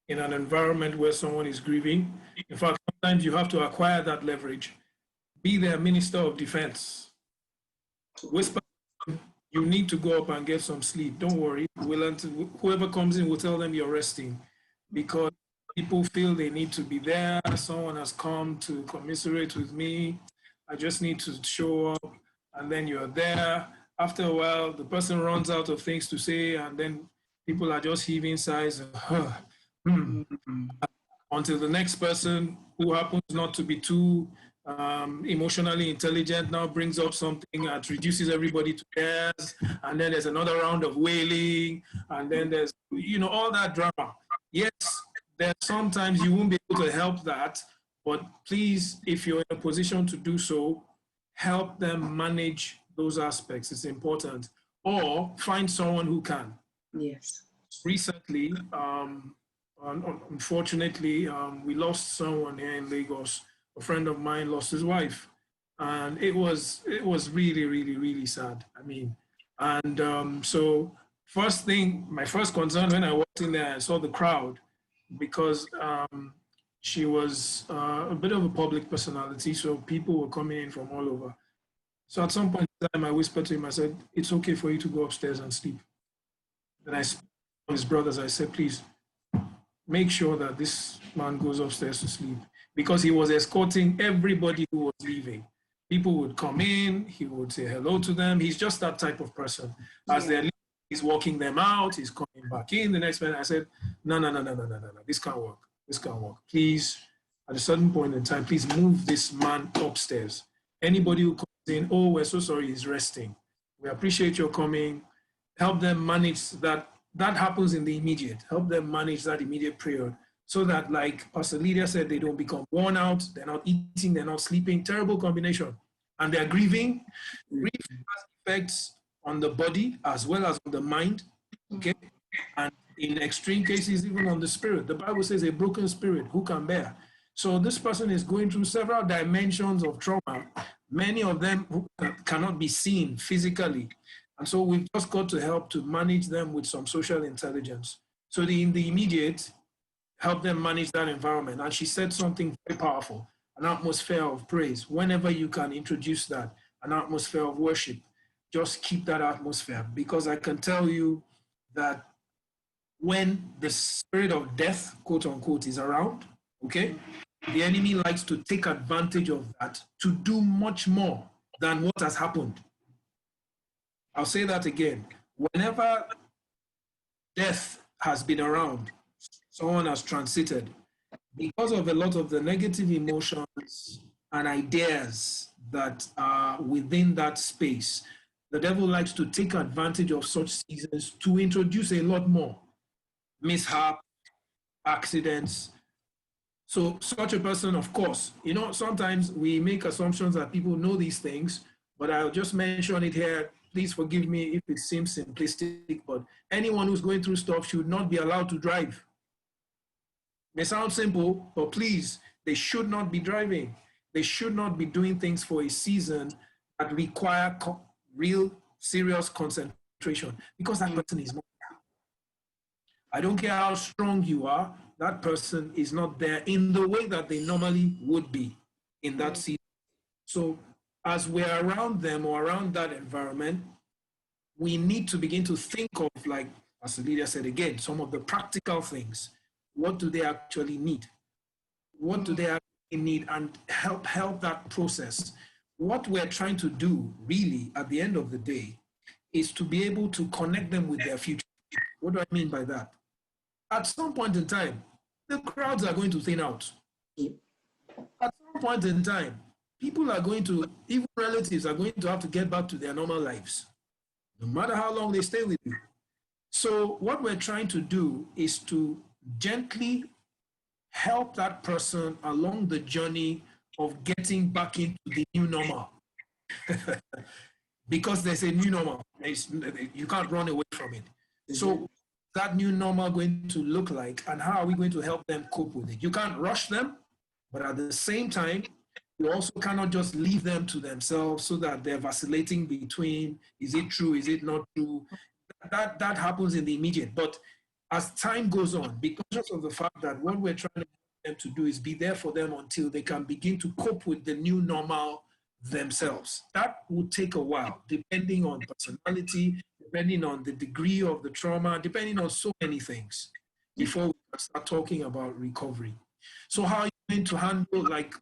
in an environment where someone is grieving, in fact, sometimes you have to acquire that leverage. be their minister of defense. Whisper, you need to go up and get some sleep. Don't worry. Whoever comes in will tell them you're resting, because people feel they need to be there. Someone has come to commiserate with me. I just need to show up, and then you're there. After a while, the person runs out of things to say, and then people are just heaving sighs until the next person, who happens not to be too emotionally intelligent, now brings up something that reduces everybody to tears, and then there's another round of wailing, and then there's, all that drama. Yes, there's sometimes you won't be able to help that, but please, if you're in a position to do so, help them manage those aspects. It's important. Or find someone who can. Yes. Recently, unfortunately, we lost someone here in Lagos. A friend of mine lost his wife, and it was really, really, really sad. I mean, and so my first concern when I walked in there, I saw the crowd, because she was a bit of a public personality, so people were coming in from all over. So at some point in time, I whispered to him, I said, it's okay for you to go upstairs and sleep. Then I spoke to his brothers, I said, please, make sure that this man goes upstairs to sleep, because he was escorting everybody who was leaving. People would come in, he would say hello to them. He's just that type of person. As they're leaving, he's walking them out, he's coming back in. The next minute, I said, no, this can't work. This can't work. Please, at a certain point in time, please move this man upstairs. Anybody who comes in, oh, we're so sorry, he's resting. We appreciate your coming. Help them manage that. That happens in the immediate. Help them manage that immediate period, so that, like Pastor Lydia said, they don't become worn out, they're not eating, they're not sleeping. Terrible combination. And they're grieving. Grief has effects on the body as well as on the mind, okay? And in extreme cases, even on the spirit. The Bible says a broken spirit, who can bear? So this person is going through several dimensions of trauma, many of them cannot be seen physically. And so we've just got to help to manage them with some social intelligence. So in the immediate, help them manage that environment. And she said something very powerful, an atmosphere of praise. Whenever you can introduce that, an atmosphere of worship, just keep that atmosphere. Because I can tell you that when the spirit of death, quote unquote, is around, okay, the enemy likes to take advantage of that to do much more than what has happened. I'll say that again. Whenever death has been around, someone has transited, because of a lot of the negative emotions and ideas that are within that space, the devil likes to take advantage of such seasons to introduce a lot more mishap, accidents. So such a person, of course, sometimes we make assumptions that people know these things, but I'll just mention it here. Please forgive me if it seems simplistic, but anyone who's going through stuff should not be allowed to drive. It may sound simple, but please, they should not be driving. They should not be doing things for a season that require real, serious concentration, because that person is not there. I don't care how strong you are, that person is not there in the way that they normally would be in that season. So as we're around them or around that environment, we need to begin to think of, like Pastor Lydia said again, some of the practical things. What do they actually need? What do they actually need? And help that process. What we're trying to do, really, at the end of the day, is to be able to connect them with their future. What do I mean by that? At some point in time, the crowds are going to thin out. At some point in time, people are going to, even relatives are going to have to get back to their normal lives, no matter how long they stay with you. So what we're trying to do is to gently help that person along the journey of getting back into the new normal. Because there's a new normal. You can't run away from it. So that new normal going to look like, and how are we going to help them cope with it? You can't rush them, but at the same time, you also cannot just leave them to themselves so that they're vacillating between, is it true, is it not true? That happens in the immediate. But as time goes on, because of the fact that what we're trying to get them to do is be there for them until they can begin to cope with the new normal themselves. That will take a while, depending on personality, depending on the degree of the trauma, depending on so many things before we can start talking about recovery. So how are you going to handle, like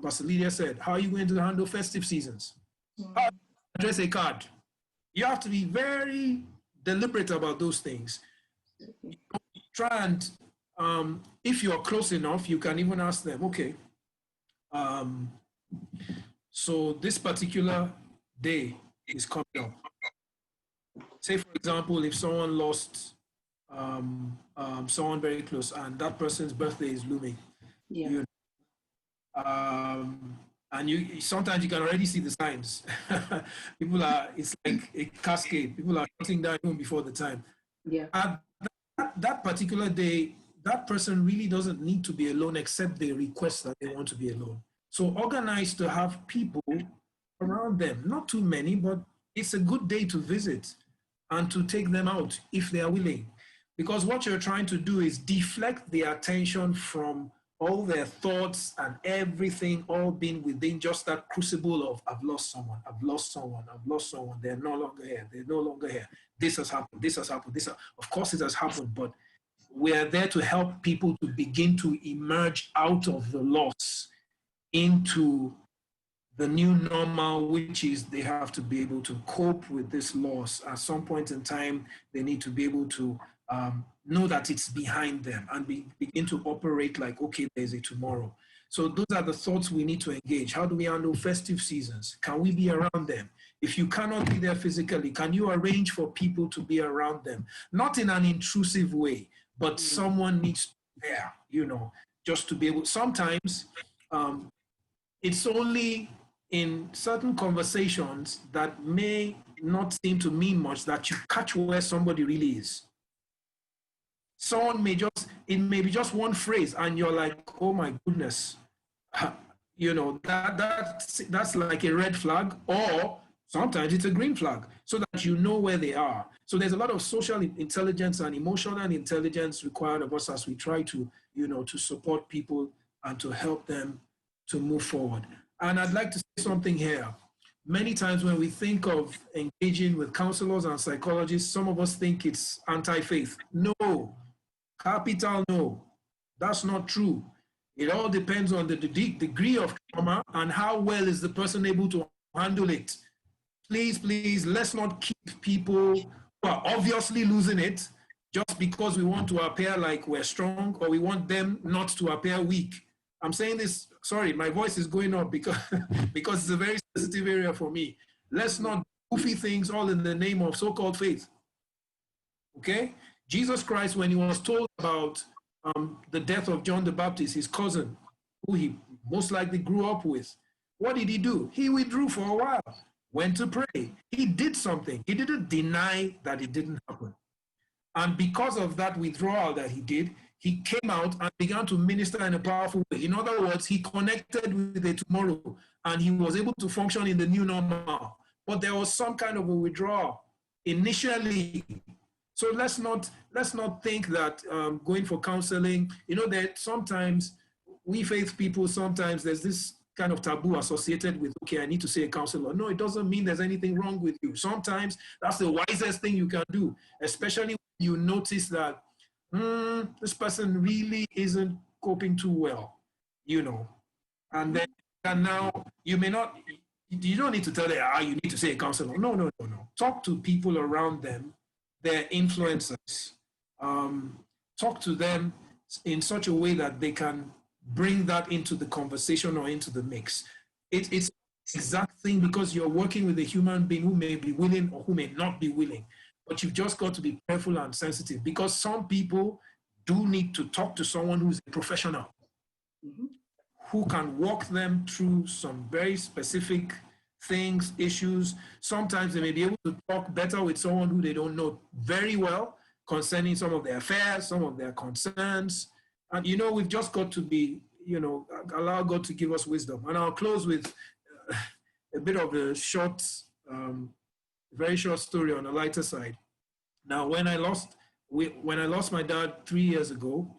Pastor Lydia said, how are you going to handle festive seasons? How are you address a card? You have to be very deliberate about those things. Try and, if you're close enough, you can even ask them, okay, so this particular day is coming up. Say, for example, if someone lost someone very close and that person's birthday is looming, Yeah. And you sometimes you can already see the signs. People are, it's like a cascade. People are shutting down even before the time. Yeah. At that particular day, that person really doesn't need to be alone except they request that they want to be alone. So organize to have people around them, not too many, but it's a good day to visit and to take them out if they are willing. Because what you're trying to do is deflect the attention from all their thoughts and everything all being within just that crucible of, I've lost someone, I've lost someone, I've lost someone, they're no longer here, they're no longer here. This has happened, this has happened, of course it has happened, but we are there to help people to begin to emerge out of the loss into the new normal, which is they have to be able to cope with this loss. At some point in time, they need to be able to know that it's behind them and begin to operate like, okay, there's a tomorrow. So those are the thoughts we need to engage. How do we handle festive seasons? Can we be around them? If you cannot be there physically, can you arrange for people to be around them? Not in an intrusive way, but someone needs to be there, you know, just to be able. Sometimes it's only in certain conversations that may not seem to mean much that you catch where somebody really is. Someone may just, it may be just one phrase and you're like, oh my goodness, you know, that's like a red flag, or sometimes it's a green flag, so that you know where they are. So there's a lot of social intelligence and emotional intelligence required of us as we try to, you know, to support people and to help them to move forward. And I'd like to say something here. Many times when we think of engaging with counselors and psychologists, some of us think it's anti-faith. No, capital no, that's not true. It all depends on the degree of trauma and how well is the person able to handle it. Please, please, let's not keep people who are obviously losing it just because we want to appear like we're strong or we want them not to appear weak. I'm saying this, sorry, my voice is going up because it's a very sensitive area for me. Let's not goofy things all in the name of so-called faith. Okay? Jesus Christ, when he was told about the death of John the Baptist, his cousin, who he most likely grew up with, what did he do? He withdrew for a while, went to pray. He did something. He didn't deny that it didn't happen. And because of that withdrawal that he did, he came out and began to minister in a powerful way. In other words, he connected with the tomorrow and he was able to function in the new normal. But there was some kind of a withdrawal initially. So let's not think that going for counseling, you know, that sometimes we faith people, sometimes there's this kind of taboo associated with, okay, I need to see a counselor. No, it doesn't mean there's anything wrong with you. Sometimes that's the wisest thing you can do, especially when you notice that this person really isn't coping too well, you know. And then and now you don't need to tell them, you need to see a counselor. No. Talk to people around them, their influencers. Talk to them in such a way that they can bring that into the conversation or into the mix. It's the exact thing because you're working with a human being who may be willing or who may not be willing. But you've just got to be careful and sensitive because some people do need to talk to someone who's a professional, who can walk them through some very specific things, issues. Sometimes they may be able to talk better with someone who they don't know very well concerning some of their affairs, some of their concerns. And, you know, we've just got to be, you know, allow God to give us wisdom. And I'll close with a bit of a short, very short story on the lighter side. Now, when I lost my dad 3 years ago,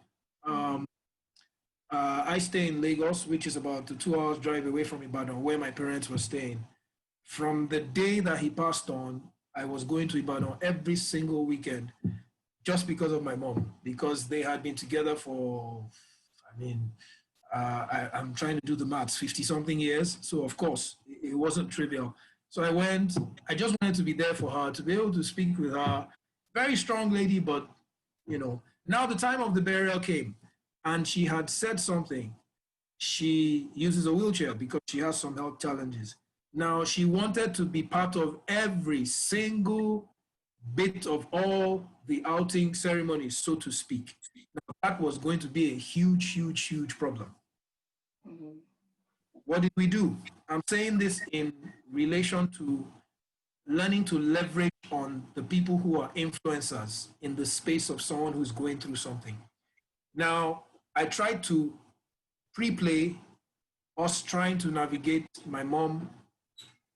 I stay in Lagos, which is about a 2 hours drive away from Ibadan, where my parents were staying. From the day that he passed on, I was going to Ibadan every single weekend just because of my mom, because they had been together for, I mean, I'm trying to do the maths, 50 something years. So of course, it wasn't trivial. So I went, I just wanted to be there for her, to be able to speak with her. Very strong lady, but now the time of the burial came and she had said something. She uses a wheelchair because she has some health challenges. Now she wanted to be part of every single bit of all the outing ceremonies, so to speak. Now, that was going to be a huge, huge, huge problem. Mm-hmm. What did we do? I'm saying this in relation to learning to leverage on the people who are influencers in the space of someone who's going through something. Now, I tried to pre-play us trying to navigate my mom.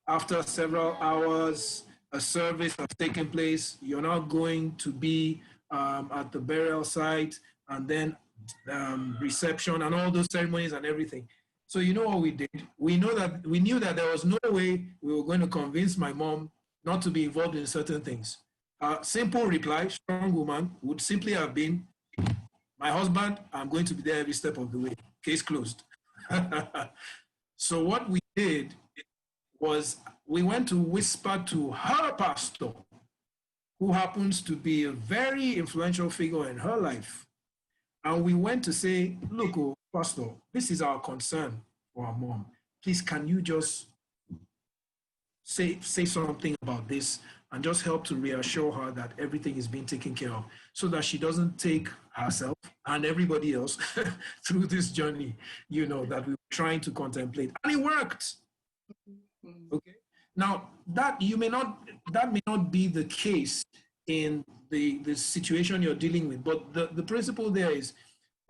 After several hours, a service has taken place. You're now going to be at the burial site, and then reception and all those ceremonies and everything. So you know what we did? We knew that there was no way we were going to convince my mom not to be involved in certain things. Simple reply, strong woman, would simply have been, my husband, I'm going to be there every step of the way. Case closed. So what we did was we went to whisper to her pastor, who happens to be a very influential figure in her life. And we went to say, look, pastor, this is our concern for our mom. Please, can you just say something about this and just help to reassure her that everything is being taken care of, so that she doesn't take herself and everybody else through this journey, that we were trying to contemplate. And it worked. Okay. Now, that may not be the case in the situation you're dealing with, but the principle there is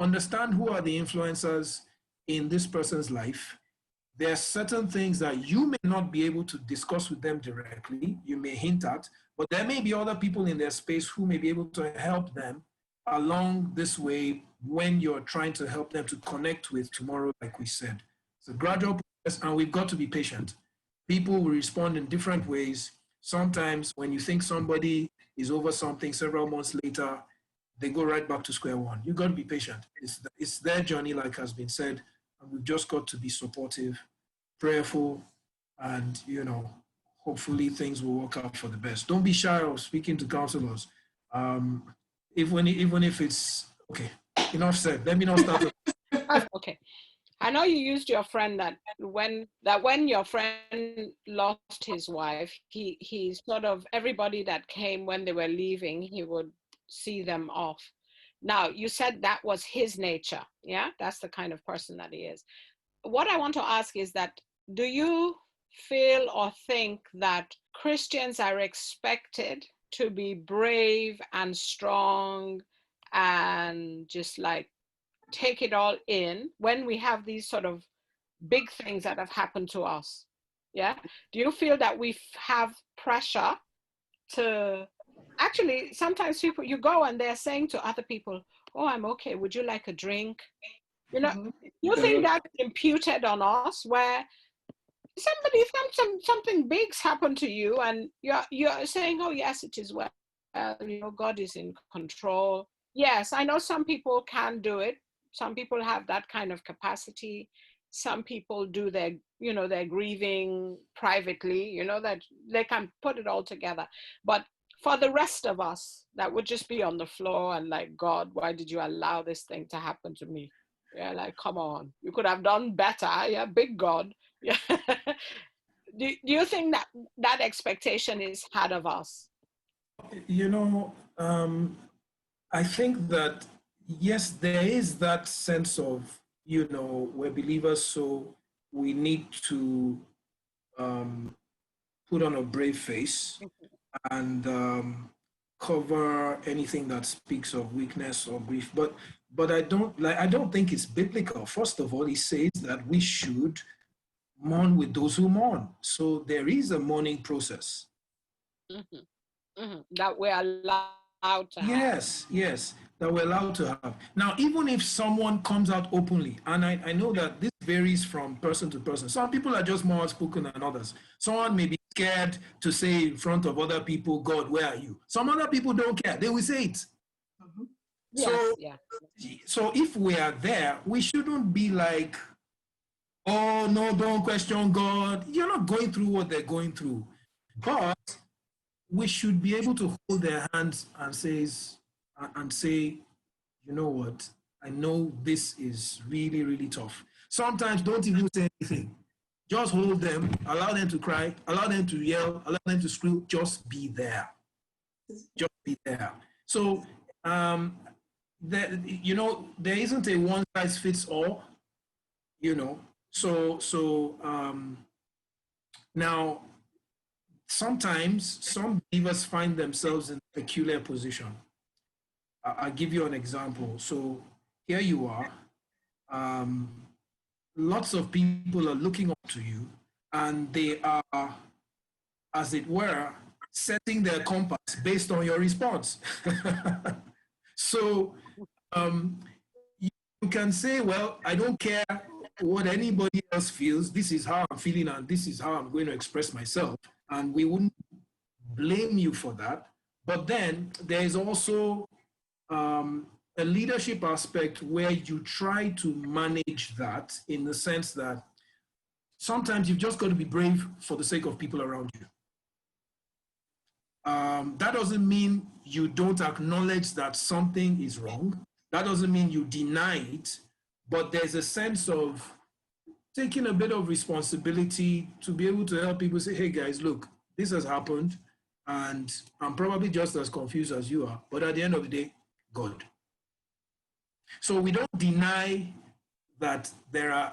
understand who are the influencers in this person's life. There are certain things that you may not be able to discuss with them directly, you may hint at, but there may be other people in their space who may be able to help them along this way when you're trying to help them to connect with tomorrow, like we said. It's a gradual process, and we've got to be patient. People will respond in different ways. Sometimes when you think somebody is over something, several months later, they go right back to square one. You've got to be patient. It's their journey, like has been said, and we've just got to be supportive, prayerful, and, hopefully things will work out for the best. Don't be shy of speaking to counselors. Even if it's, okay, enough said. Let me not start. Okay. I know you used your friend that when your friend lost his wife, he sort of, everybody that came when they were leaving, he would see them off. Now, you said that was his nature. Yeah, that's the kind of person that he is. What I want to ask is that, do you feel or think that Christians are expected to be brave and strong and just like take it all in when we have these sort of big things that have happened to us? Yeah. Do you feel that we have pressure to actually, sometimes people, you go and they're saying to other people, oh, I'm okay, would you like a drink? You think that's imputed on us, where something big's happened to you and you're saying, oh yes, it is well, God is in control. Yes, I know some people can do it. Some people have that kind of capacity. Some people do their grieving privately, that they can put it all together. But for the rest of us that would just be on the floor and like, God, why did you allow this thing to happen to me? Yeah, like, come on, you could have done better. Yeah, big God. Yeah. Do you think that expectation is hard of us? I think that, yes, there is that sense of, we're believers, so we need to put on a brave face and cover anything that speaks of weakness or grief. But I don't think it's biblical. First of all, he says that we should mourn with those who mourn. So there is a mourning process. Mm-hmm. Mm-hmm. That we're allowed allowed to have. Yes, yes, that we're allowed to have. Now, even if someone comes out openly, and I know that this varies from person to person. Some people are just more outspoken than others. Someone may be scared to say in front of other people, God, where are you? Some other people don't care. They will say it. Mm-hmm. Yes, So if we are there, we shouldn't be like, oh, no, don't question God. You're not going through what they're going through. But we should be able to hold their hands and say, you know what, I know this is really, really tough. Sometimes don't even say anything. Just hold them, allow them to cry, allow them to yell, allow them to scream. Just be there. Just be there. So, there isn't a one size fits all, now, sometimes some believers find themselves in a peculiar position. I'll give you an example. So here you are. Lots of people are looking up to you, and they are, as it were, setting their compass based on your response. So you can say, well, I don't care what anybody else feels. This is how I'm feeling, and this is how I'm going to express myself. And we wouldn't blame you for that. But then there is also a leadership aspect where you try to manage that, in the sense that sometimes you've just got to be brave for the sake of people around you. That doesn't mean you don't acknowledge that something is wrong. That doesn't mean you deny it, but there's a sense of taking a bit of responsibility to be able to help people say, hey guys, look, this has happened, and I'm probably just as confused as you are, but at the end of the day, God. So we don't deny that there are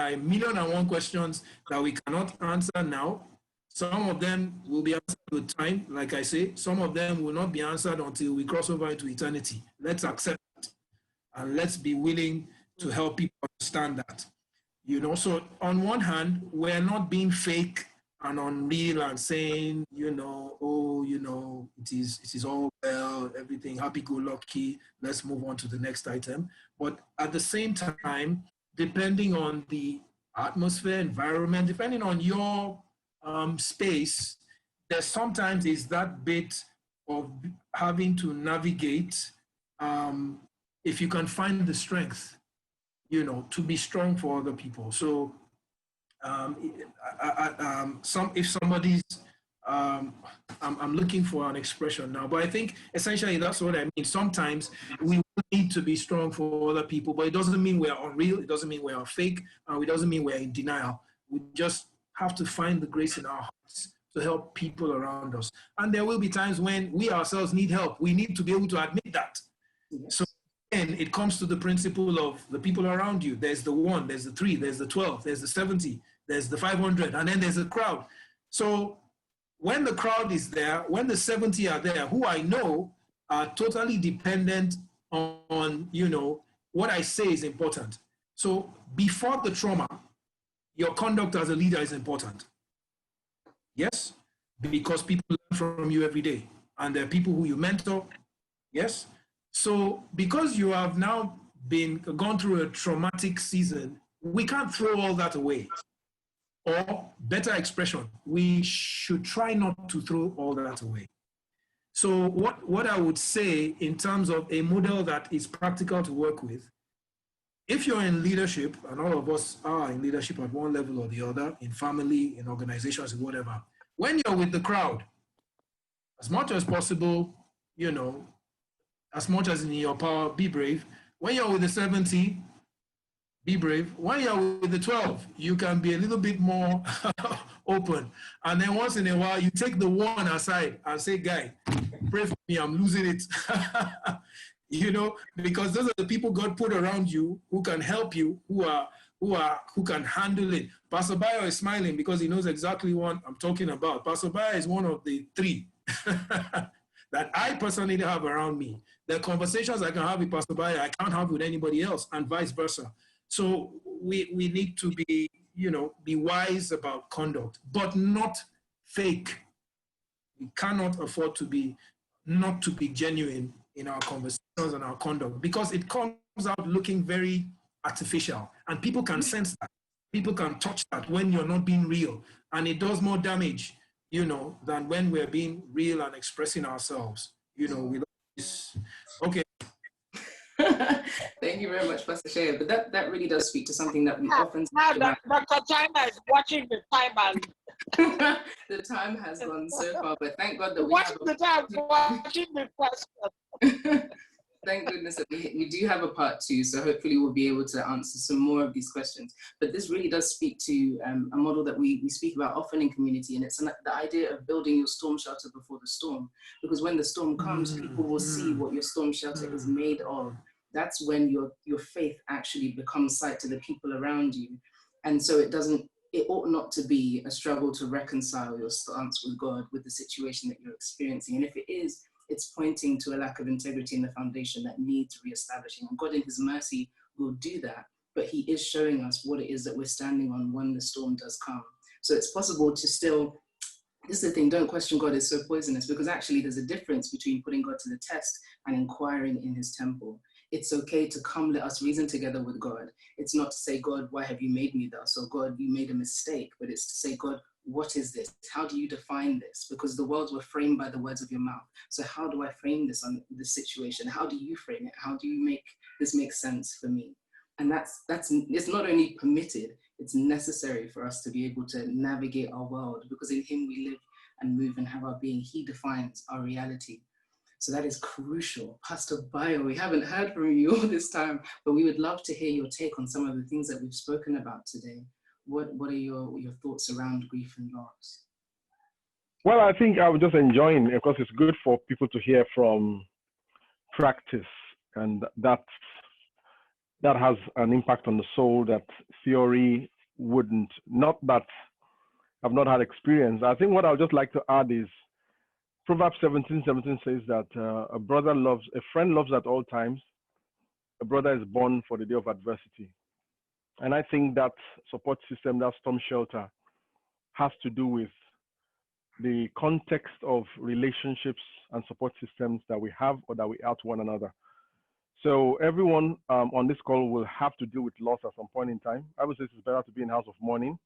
a million and one questions that we cannot answer now. Some of them will be answered with time, like I say. Some of them will not be answered until we cross over into eternity. Let's accept it, and let's be willing to help people understand that. So on one hand, we're not being fake and unreal and saying, it is all well, everything happy-go-lucky, let's move on to the next item. But at the same time, depending on the atmosphere, environment, depending on your space, there sometimes is that bit of having to navigate, if you can find the strength, to be strong for other people. So if somebody's, I'm looking for an expression now, but I think essentially that's what I mean. Sometimes we need to be strong for other people, but it doesn't mean we're unreal. It doesn't mean we're fake. It doesn't mean we're in denial. We just have to find the grace in our hearts to help people around us. And there will be times when we ourselves need help. We need to be able to admit that. Yes. So then it comes to the principle of the people around you. There's the 1, there's the 3, there's the 12, there's the 70, there's the 500, and then there's a crowd. So when the crowd is there, when the 70 are there, who I know are totally dependent on, what I say is important. So before the trauma, your conduct as a leader is important. Yes? Because people learn from you every day. And there are people who you mentor. Yes? So because you have now gone through a traumatic season, we can't throw all that away. Or better expression, we should try not to throw all that away. So what I would say in terms of a model that is practical to work with, if you're in leadership, and all of us are in leadership at one level or the other, in family, in organizations, whatever, when you're with the crowd, as much as possible, as much as in your power, be brave. When you're with the 70, be brave. When you're with the 12, you can be a little bit more open. And then once in a while, you take the 1 aside and say, guy, pray for me, I'm losing it. Because those are the people God put around you who can help you, who can handle it. Pastor Bayo is smiling because he knows exactly what I'm talking about. Pastor Bayo is one of the 3 that I personally have around me. The conversations I can have with Pastor Bayo, I can't have with anybody else, and vice versa. So we need to be, be wise about conduct, but not fake. We cannot afford to be not to be genuine in our conversations and our conduct, because it comes out looking very artificial, and people can sense that. People can touch that when you're not being real, and it does more damage, than when we're being real and expressing ourselves, with this. Okay. Thank you very much, Pastor Seye. But that really does speak to something that we often now that Dr. China is watching the time, and the time has gone so far, but thank God that watching the question. Thank goodness that we do have a part 2, so hopefully we'll be able to answer some more of these questions. But this really does speak to a model that we speak about often in community, and it's the idea of building your storm shelter before the storm. Because when the storm comes, people will see what your storm shelter is made of. That's when your faith actually becomes sight to the people around you. And so it ought not to be a struggle to reconcile your stance with God with the situation that you're experiencing. And if it is, it's pointing to a lack of integrity in the foundation that needs reestablishing. And God in his mercy will do that, but he is showing us what it is that we're standing on when the storm does come. So it's possible to still, this is the thing, don't question God is so poisonous, because actually there's a difference between putting God to the test and inquiring in his temple. It's okay to come, let us reason together with God. It's not to say, God, why have you made me thus? Or God, you made a mistake. But it's to say, God, what is this? How do you define this? Because the worlds were framed by the words of your mouth. So how do I frame this on this situation? How do you frame it? How do you make this make sense for me? And it's not only permitted, it's necessary for us to be able to navigate our world, because in him we live and move and have our being. He defines our reality. So that is crucial. Pastor Bayo, we haven't heard from you all this time, but we would love to hear your take on some of the things that we've spoken about today. What are your thoughts around grief and loss? Well, I think I was just enjoying, because it's good for people to hear from practice, and that has an impact on the soul that theory wouldn't. Not that I've not had experience. I think what I would just like to add is Proverbs 17:17 says that a friend loves at all times. A brother is born for the day of adversity. And I think that support system, that storm shelter, has to do with the context of relationships and support systems that we have or that we add to one another. So everyone on this call will have to deal with loss at some point in time. I would say it's better to be in the house of mourning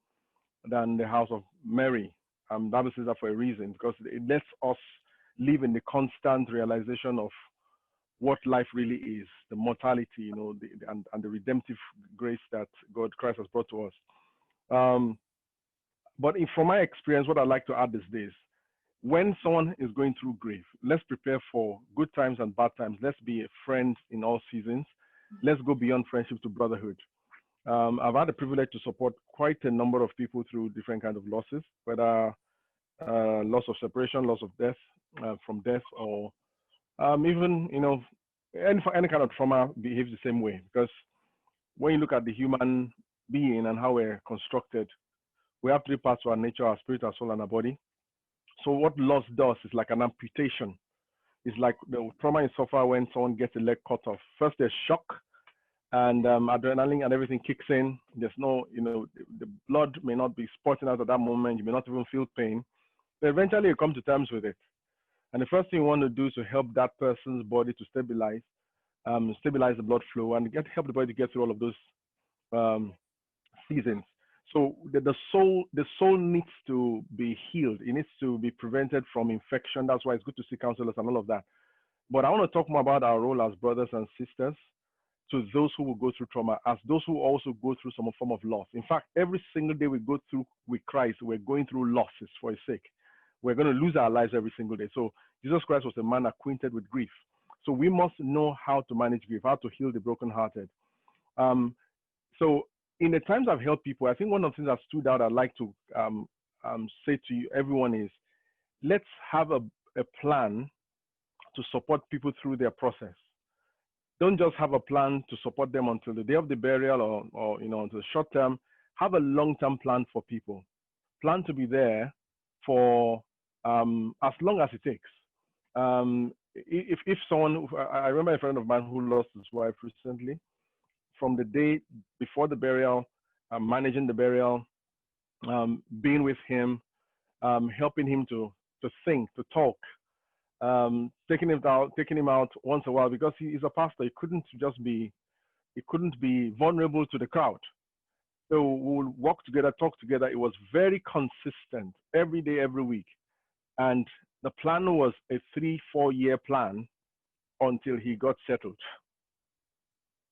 than the house of Mary. Bible says that for a reason, because it lets us live in the constant realization of what life really is, the mortality, and the redemptive grace that Christ has brought to us. But from my experience, what I'd like to add is this: when someone is going through grief, let's prepare for good times and bad times. Let's be a friend in all seasons. Let's go beyond friendship to brotherhood. I've had the privilege to support quite a number of people through different kinds of losses, whether loss of separation, loss of death, from death, or even, any kind of trauma behaves the same way. Because when you look at the human being and how we're constructed, we have 3 parts to our nature: our spirit, our soul, and our body. So what loss does is like an amputation. It's like the trauma you suffer when someone gets a leg cut off. First, there's shock, and adrenaline and everything kicks in. There's no, the blood may not be spurting out at that moment. You may not even feel pain. But eventually you come to terms with it. And the first thing you want to do is to help that person's body to stabilize the blood flow and help the body to get through all of those seasons. So the soul needs to be healed. It needs to be prevented from infection. That's why it's good to see counselors and all of that. But I want to talk more about our role as brothers and sisters to those who will go through trauma, as those who also go through some form of loss. In fact, every single day we go through with Christ, we're going through losses for his sake. We're going to lose our lives every single day. So Jesus Christ was a man acquainted with grief. So we must know how to manage grief, how to heal the brokenhearted. So in the times I've helped people, I think one of the things that stood out I'd like to say to you, everyone, is let's have a plan to support people through their process. Don't just have a plan to support them until the day of the burial or until the short term. Have a long-term plan for people. Plan to be there for as long as it takes. If someone, I remember a friend of mine who lost his wife recently. From the day before the burial, managing the burial, being with him, helping him to think, to talk, taking him out once a while because he is a pastor. He couldn't be vulnerable to the crowd. So we would walk together, talk together. It was very consistent every day, every week. And the plan was a 3-4 year plan until he got settled.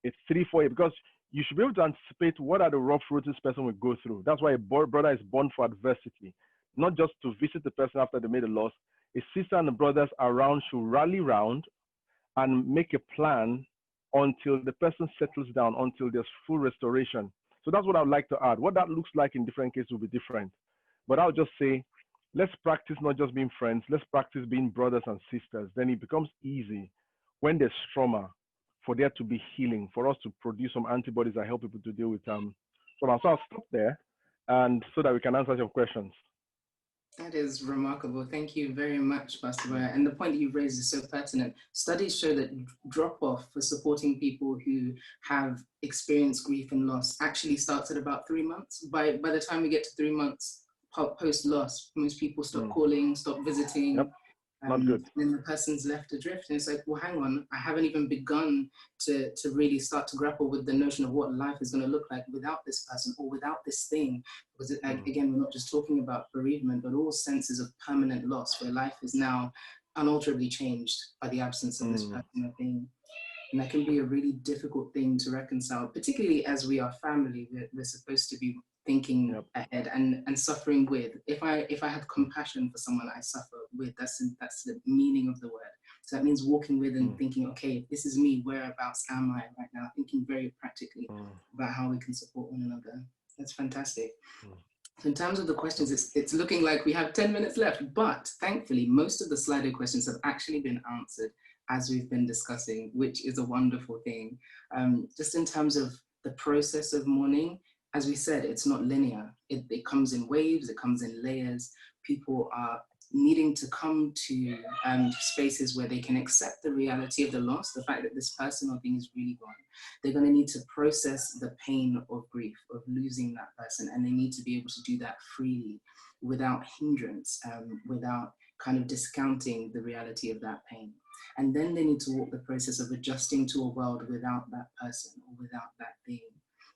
It's 3-4 years because you should be able to anticipate what are the rough roads this person will go through. That's why a brother is born for adversity, not just to visit the person after they made a loss. A sister and the brothers around should rally round and make a plan until the person settles down, until there's full restoration. So that's what I'd like to add. What that looks like in different cases will be different. But I'll just say, let's practice not just being friends, let's practice being brothers and sisters. Then it becomes easy when there's trauma for there to be healing, for us to produce some antibodies that help people to deal with trauma. So I'll stop there, and so that we can answer your questions. That is remarkable. Thank you very much, Pastor Boya. And the point that you've raised is so pertinent. Studies show that drop-off for supporting people who have experienced grief and loss actually starts at about 3 months. By the time we get to 3 months post-loss, most people stop calling, stop visiting. Yep. Not good. Then the person's left adrift, and it's like, well, hang on, I haven't even begun to really start to grapple with the notion of what life is going to look like without this person or without this thing. Because again, we're not just talking about bereavement, but all senses of permanent loss, where life is now unalterably changed by the absence of this person or thing. And that can be a really difficult thing to reconcile, particularly as we are family. We're supposed to be thinking ahead and suffering with. If I have compassion for someone I suffer with, that's the meaning of the word. So that means walking with and thinking, okay, if this is me, whereabouts am I right now? Thinking very practically about how we can support one another. That's fantastic. So in terms of the questions, it's looking like we have 10 minutes left, but thankfully, most of the Slido questions have actually been answered as we've been discussing, which is a wonderful thing. Just in terms of the process of mourning, as we said, it's not linear. It comes in waves, it comes in layers. People are needing to come to spaces where they can accept the reality of the loss, the fact that this person or thing is really gone. They're going to need to process the pain of grief, of losing that person, and they need to be able to do that freely, without hindrance, without kind of discounting the reality of that pain. And then they need to walk the process of adjusting to a world without that person or without that thing.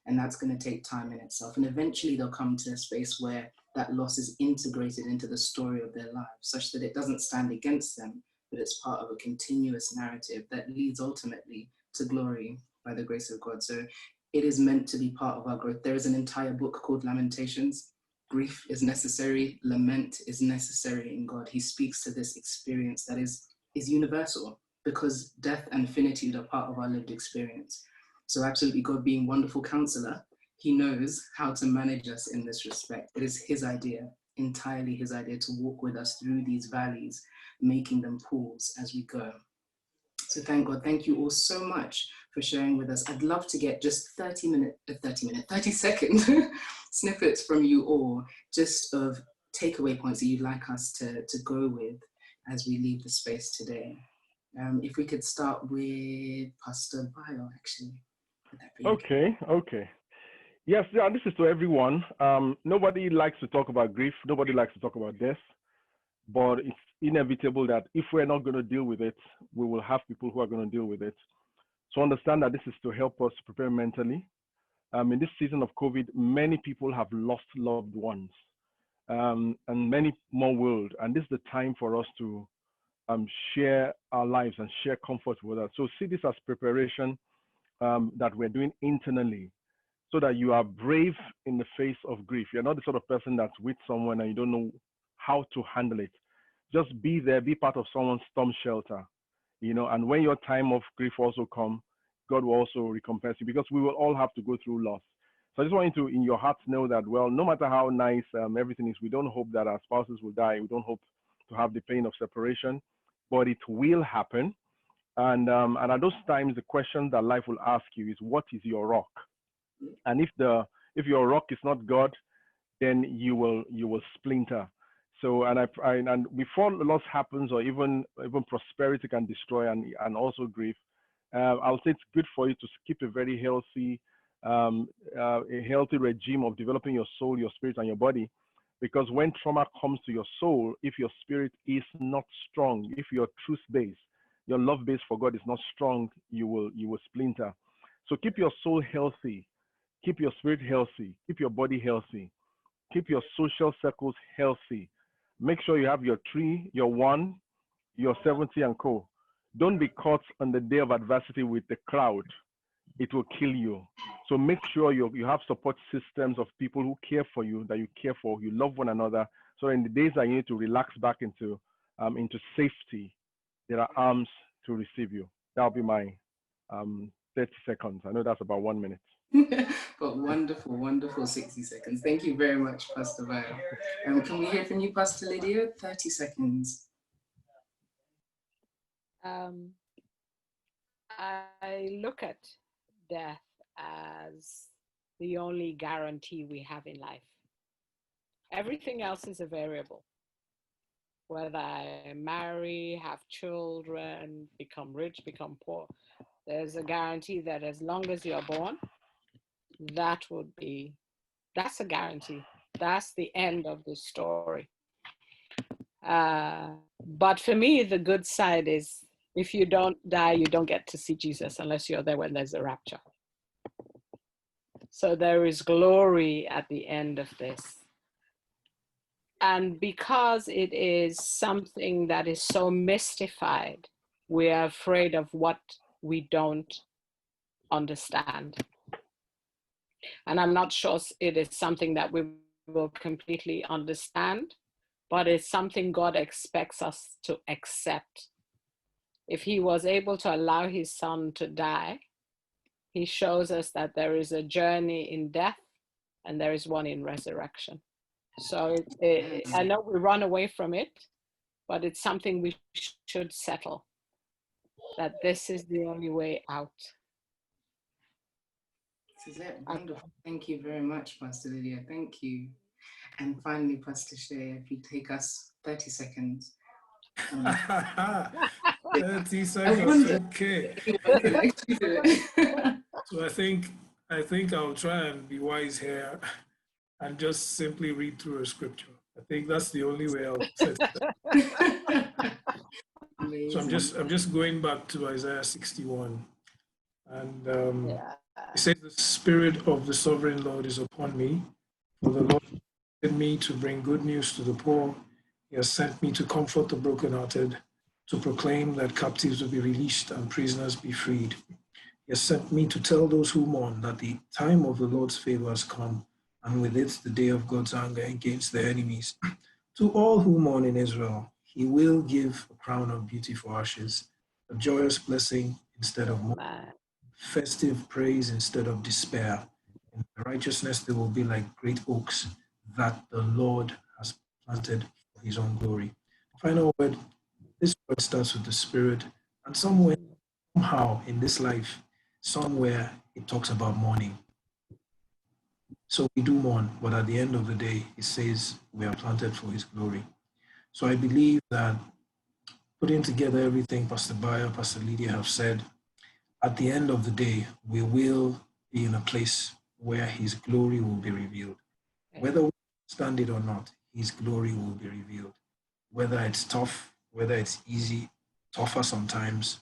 And that's going to take time in itself. And eventually they'll come to a space where that loss is integrated into the story of their lives, such that it doesn't stand against them, but it's part of a continuous narrative that leads ultimately to glory by the grace of God. So it is meant to be part of our growth. There is an entire book called Lamentations. Grief is necessary, lament is necessary in God. He speaks to this experience that is universal, because death and finitude are part of our lived experience. So absolutely, God being wonderful counselor, he knows how to manage us in this respect. It is his idea, entirely his idea, to walk with us through these valleys, making them pools as we go. So thank God. Thank you all so much for sharing with us. I'd love to get just 30 second snippets from you all, just of takeaway points that you'd like us to go with as we leave the space today. If we could start with Pastor Bayo, actually. Okay. Yes, yeah, this is to everyone. Nobody likes to talk about grief. Nobody likes to talk about death. But it's inevitable that if we're not going to deal with it, we will have people who are going to deal with it. So understand that this is to help us prepare mentally. In this season of COVID, many people have lost loved ones, and many more will. And this is the time for us to share our lives and share comfort with us. So see this as preparation that we're doing internally, so that you are brave in the face of grief. You're not the sort of person that's with someone and you don't know how to handle it. Just be there, be part of someone's storm shelter, and when your time of grief also comes, God will also recompense you, because we will all have to go through loss. So I just want you to, in your heart, know that, well, no matter how nice everything is, we don't hope that our spouses will die. We don't hope to have the pain of separation, but it will happen. And at those times, the question that life will ask you is, what is your rock? And if your rock is not God, then you will splinter. So and before loss happens, or even prosperity can destroy and also grief, I'll say it's good for you to keep a very healthy regime of developing your soul, your spirit, and your body. Because when trauma comes to your soul, if your spirit is not strong, if your truth base, your love base for God is not strong, you will splinter. So keep your soul healthy, keep your spirit healthy, keep your body healthy, keep your social circles healthy. Make sure you have your 3, your 1, your 70 and co. Don't be caught on the day of adversity with the crowd. It will kill you. So make sure you have support systems of people who care for you, that you care for, you love one another. So in the days that you need to relax back into safety, there are arms to receive you. That'll be my 30 seconds. I know that's about 1 minute. But wonderful, wonderful 60 seconds. Thank you very much, Pastor Bayo. Can we hear from you, Pastor Lydia? 30 seconds. I look at death as the only guarantee we have in life. Everything else is a variable. Whether I marry, have children, become rich, become poor, there's a guarantee that as long as you're born, that's a guarantee. That's the end of the story. But for me, the good side is if you don't die, you don't get to see Jesus unless you're there when there's a rapture. So there is glory at the end of this. And because it is something that is so mystified, we are afraid of what we don't understand. And I'm not sure it is something that we will completely understand, but it's something God expects us to accept. If he was able to allow his son to die, he shows us that there is a journey in death and there is one in resurrection. So I know we run away from it, but it's something we should settle, that this is the only way out. This is it. Wonderful. Thank you very much, Pastor Lydia. Thank you. And finally, Pastor Seye, if you take us 30 seconds. 30 seconds, okay. So I think I'll try and be wise here and just simply read through a scripture. I think that's the only way I'll set it. So I'm just going back to Isaiah 61, and it says, "The Spirit of the Sovereign Lord is upon me, for the Lord sent me to bring good news to the poor. He has sent me to comfort the brokenhearted, to proclaim that captives will be released and prisoners be freed. He has sent me to tell those who mourn that the time of the Lord's favor has come, and with it the day of God's anger against their enemies. To all who mourn in Israel, he will give a crown of beauty for ashes, a joyous blessing instead of mourning, festive praise instead of despair. In righteousness they will be like great oaks that the Lord has planted for his own glory." Final word, this word starts with the Spirit, and somehow in this life, somewhere it talks about mourning. So we do mourn, but at the end of the day, it says we are planted for his glory. So I believe that putting together everything Pastor Bayo, Pastor Lydia have said, at the end of the day, we will be in a place where his glory will be revealed. Whether we understand it or not, his glory will be revealed. Whether it's tough, whether it's easy, tougher sometimes,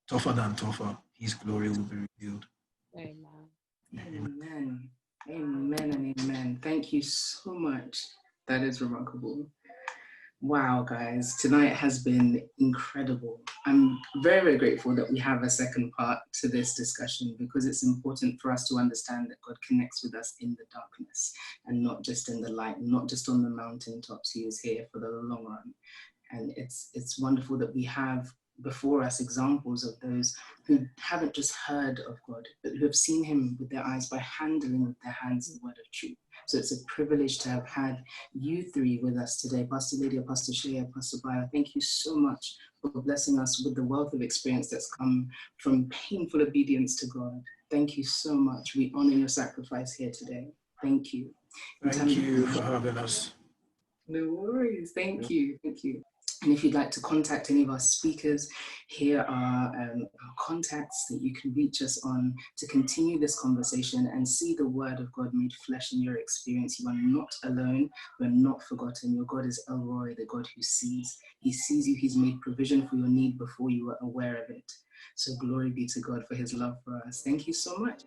tougher than tougher, his glory will be revealed. Amen. Amen. Amen and amen. Thank you so much. That is remarkable. Wow, guys, tonight has been incredible. I'm very, very grateful that we have a second part to this discussion, because it's important for us to understand that God connects with us in the darkness and not just in the light, not just on the mountaintops. He is here for the long run. And it's wonderful that we have before us examples of those who haven't just heard of God, but who have seen him with their eyes by handling with their hands the word of truth. So it's a privilege to have had you three with us today, Pastor Lydia, Pastor Seye, Pastor Bayo. Thank you so much for blessing us with the wealth of experience that's come from painful obedience to God. Thank you so much. We honor your sacrifice here today. Thank you. Thank you for having us. No worries. Thank you. Thank you. And if you'd like to contact any of our speakers, here are our contacts that you can reach us on to continue this conversation and see the word of God made flesh in your experience. You are not alone. You are not forgotten. Your God is El Roy, the God who sees. He sees you. He's made provision for your need before you were aware of it. So glory be to God for his love for us. Thank you so much.